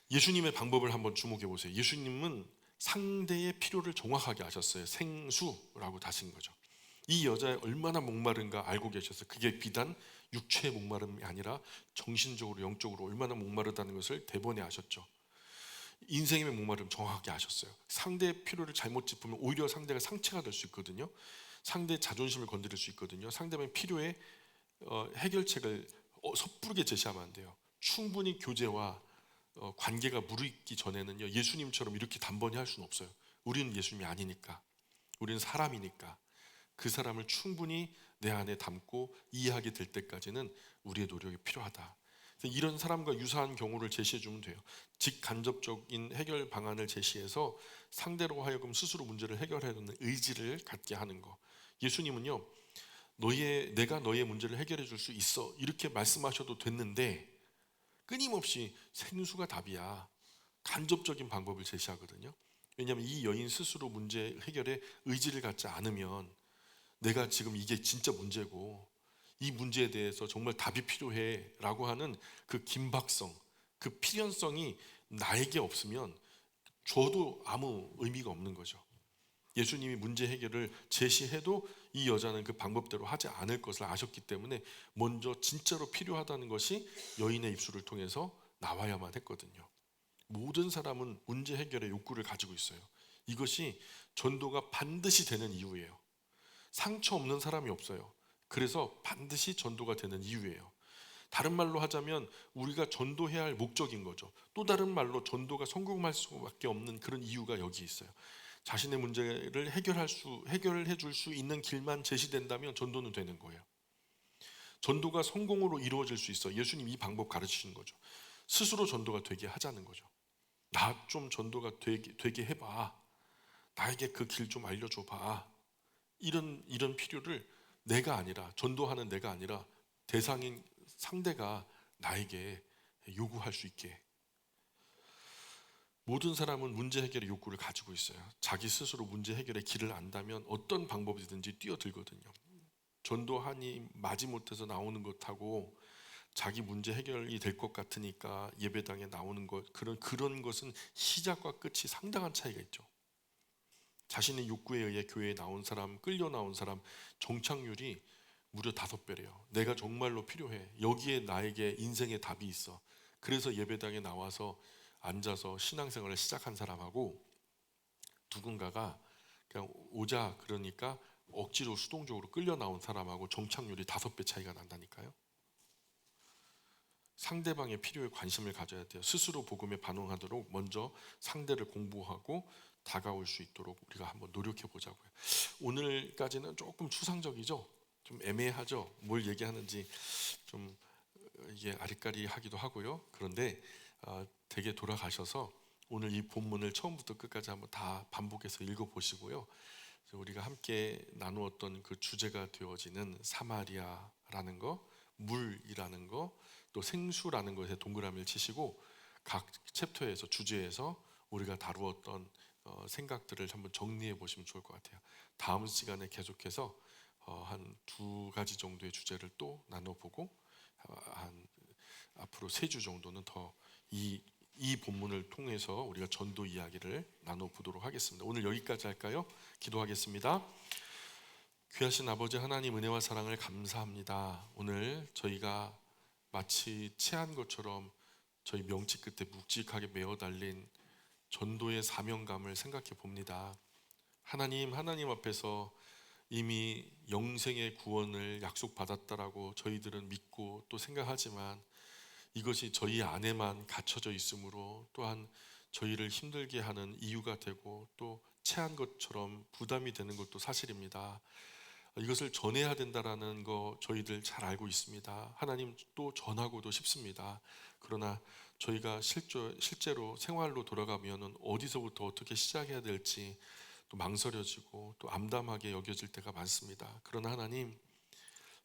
예수님의 방법을 한번 주목해 보세요. 예수님은 상대의 필요를 정확하게 아셨어요. 생수라고 다신 거죠. 이 여자의 얼마나 목마른가 알고 계셔서 그게 비단 육체의 목마름이 아니라 정신적으로 영적으로 얼마나 목마르다는 것을 대번에 아셨죠. 인생의 목마름 정확하게 아셨어요. 상대의 필요를 잘못 짚으면 오히려 상대가 상처가 될 수 있거든요. 상대의 자존심을 건드릴 수 있거든요. 상대방의 필요에 해결책을 섣부르게 제시하면 안 돼요. 충분히 교제와 관계가 무르익기 전에는요, 예수님처럼 이렇게 단번에 할 수는 없어요. 우리는 예수님이 아니니까, 우리는 사람이니까 그 사람을 충분히 내 안에 담고 이해하게 될 때까지는 우리의 노력이 필요하다. 이런 사람과 유사한 경우를 제시해 주면 돼요. 직간접적인 해결 방안을 제시해서 상대로 하여금 스스로 문제를 해결해야 되는 의지를 갖게 하는 거. 예수님은요, 내가 너의 문제를 해결해 줄 수 있어 이렇게 말씀하셔도 됐는데 끊임없이 생수가 답이야, 간접적인 방법을 제시하거든요. 왜냐하면 이 여인 스스로 문제 해결에 의지를 갖지 않으면 내가 지금 이게 진짜 문제고 이 문제에 대해서 정말 답이 필요해 라고 하는 그 긴박성, 그 필연성이 나에게 없으면 줘도 아무 의미가 없는 거죠. 예수님이 문제 해결을 제시해도 이 여자는 그 방법대로 하지 않을 것을 아셨기 때문에 먼저 진짜로 필요하다는 것이 여인의 입술을 통해서 나와야만 했거든요. 모든 사람은 문제 해결의 욕구를 가지고 있어요. 이것이 전도가 반드시 되는 이유예요. 상처 없는 사람이 없어요. 그래서 반드시 전도가 되는 이유예요. 다른 말로 하자면 우리가 전도해야 할 목적인 거죠. 또 다른 말로 전도가 성공할 수밖에 없는 그런 이유가 여기 있어요. 자신의 문제를 해결해 줄 수 있는 길만 제시된다면 전도는 되는 거예요. 전도가 성공으로 이루어질 수 있어. 예수님 이 방법 가르치시는 거죠. 스스로 전도가 되게 하자는 거죠. 나 좀 전도가 되게 해봐. 나에게 그 길 좀 알려줘봐. 이런 필요를 내가 아니라, 전도하는 내가 아니라 대상인 상대가 나에게 요구할 수 있게. 모든 사람은 문제 해결의 욕구를 가지고 있어요. 자기 스스로 문제 해결의 길을 안다면 어떤 방법이든지 뛰어들거든요. 전도하니 마지못해서 나오는 것하고 자기 문제 해결이 될 것 같으니까 예배당에 나오는 것, 그런 것은 시작과 끝이 상당한 차이가 있죠. 자신의 욕구에 의해 교회에 나온 사람, 끌려 나온 사람 정착률이 무려 5배래요. 내가 정말로 필요해. 여기에 나에게 인생의 답이 있어. 그래서 예배당에 나와서 앉아서 신앙생활을 시작한 사람하고 누군가가 그냥 오자 그러니까 억지로 수동적으로 끌려 나온 사람하고 정착률이 5배 차이가 난다니까요. 상대방의 필요에 관심을 가져야 돼요. 스스로 복음에 반응하도록 먼저 상대를 공부하고 다가올 수 있도록 우리가 한번 노력해 보자고요. 오늘까지는 조금 추상적이죠. 좀 애매하죠. 뭘 얘기하는지 좀 이게 아리까리하기도 하고요. 그런데 되게 돌아가셔서 오늘 이 본문을 처음부터 끝까지 한번 다 반복해서 읽어보시고요. 그래서 우리가 함께 나누었던 그 주제가 되어지는 사마리아라는 거, 물이라는 거, 또 생수라는 것에 동그라미를 치시고 각 챕터에서 주제에서 우리가 다루었던 생각들을 한번 정리해 보시면 좋을 것 같아요. 다음 시간에 계속해서 한 두 가지 정도의 주제를 또 나눠보고 한 앞으로 세 주 정도는 더 이 본문을 통해서 우리가 전도 이야기를 나눠보도록 하겠습니다. 오늘 여기까지 할까요? 기도하겠습니다. 귀하신 아버지 하나님, 은혜와 사랑을 감사합니다. 오늘 저희가 마치 체한 것처럼 저희 명치 끝에 묵직하게 메어 달린 전도의 사명감을 생각해 봅니다. 하나님 앞에서 이미 영생의 구원을 약속받았다라고 저희들은 믿고 또 생각하지만 이것이 저희 안에만 갇혀져 있으므로 또한 저희를 힘들게 하는 이유가 되고 또 체한 것처럼 부담이 되는 것도 사실입니다. 이것을 전해야 된다라는 거 저희들 잘 알고 있습니다. 하나님 또 전하고도 싶습니다. 그러나 저희가 실제로 생활로 돌아가면은 어디서부터 어떻게 시작해야 될지 또 망설여지고 또 암담하게 여겨질 때가 많습니다. 그러나 하나님,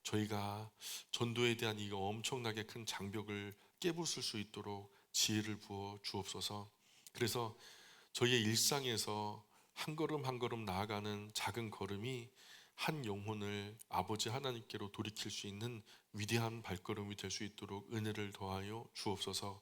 저희가 전도에 대한 이 엄청나게 큰 장벽을 깨부술 수 있도록 지혜를 부어 주옵소서. 그래서 저희의 일상에서 한 걸음 한 걸음 나아가는 작은 걸음이 한 영혼을 아버지 하나님께로 돌이킬 수 있는 위대한 발걸음이 될 수 있도록 은혜를 더하여 주옵소서.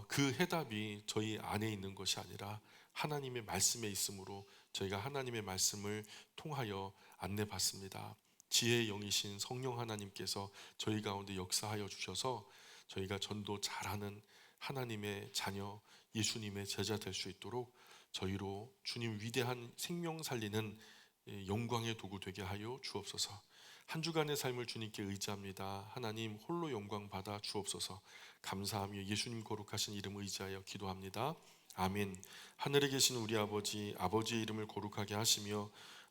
그 해답이 저희 안에 있는 것이 아니라 하나님의 말씀에 있으므로 저희가 하나님의 말씀을 통하여 안내받습니다. 지혜의 영이신 성령 하나님께서 저희 가운데 역사하여 주셔서 저희가 전도 잘하는 하나님의 자녀, 예수님의 제자 될 수 있도록 저희로 주님 위대한 생명 살리는 영광의 도구 되게 하여 주옵소서. 한 주간의 삶을 주님께 의지합니다. 하나님 홀로 영광 받아 주옵소서. 감사하며 예수님 거룩하신 이름 의지하여 기도합니다. 아멘. 하늘에 계신 우리 아버지, 아버지의 이름을 거룩하게 하시며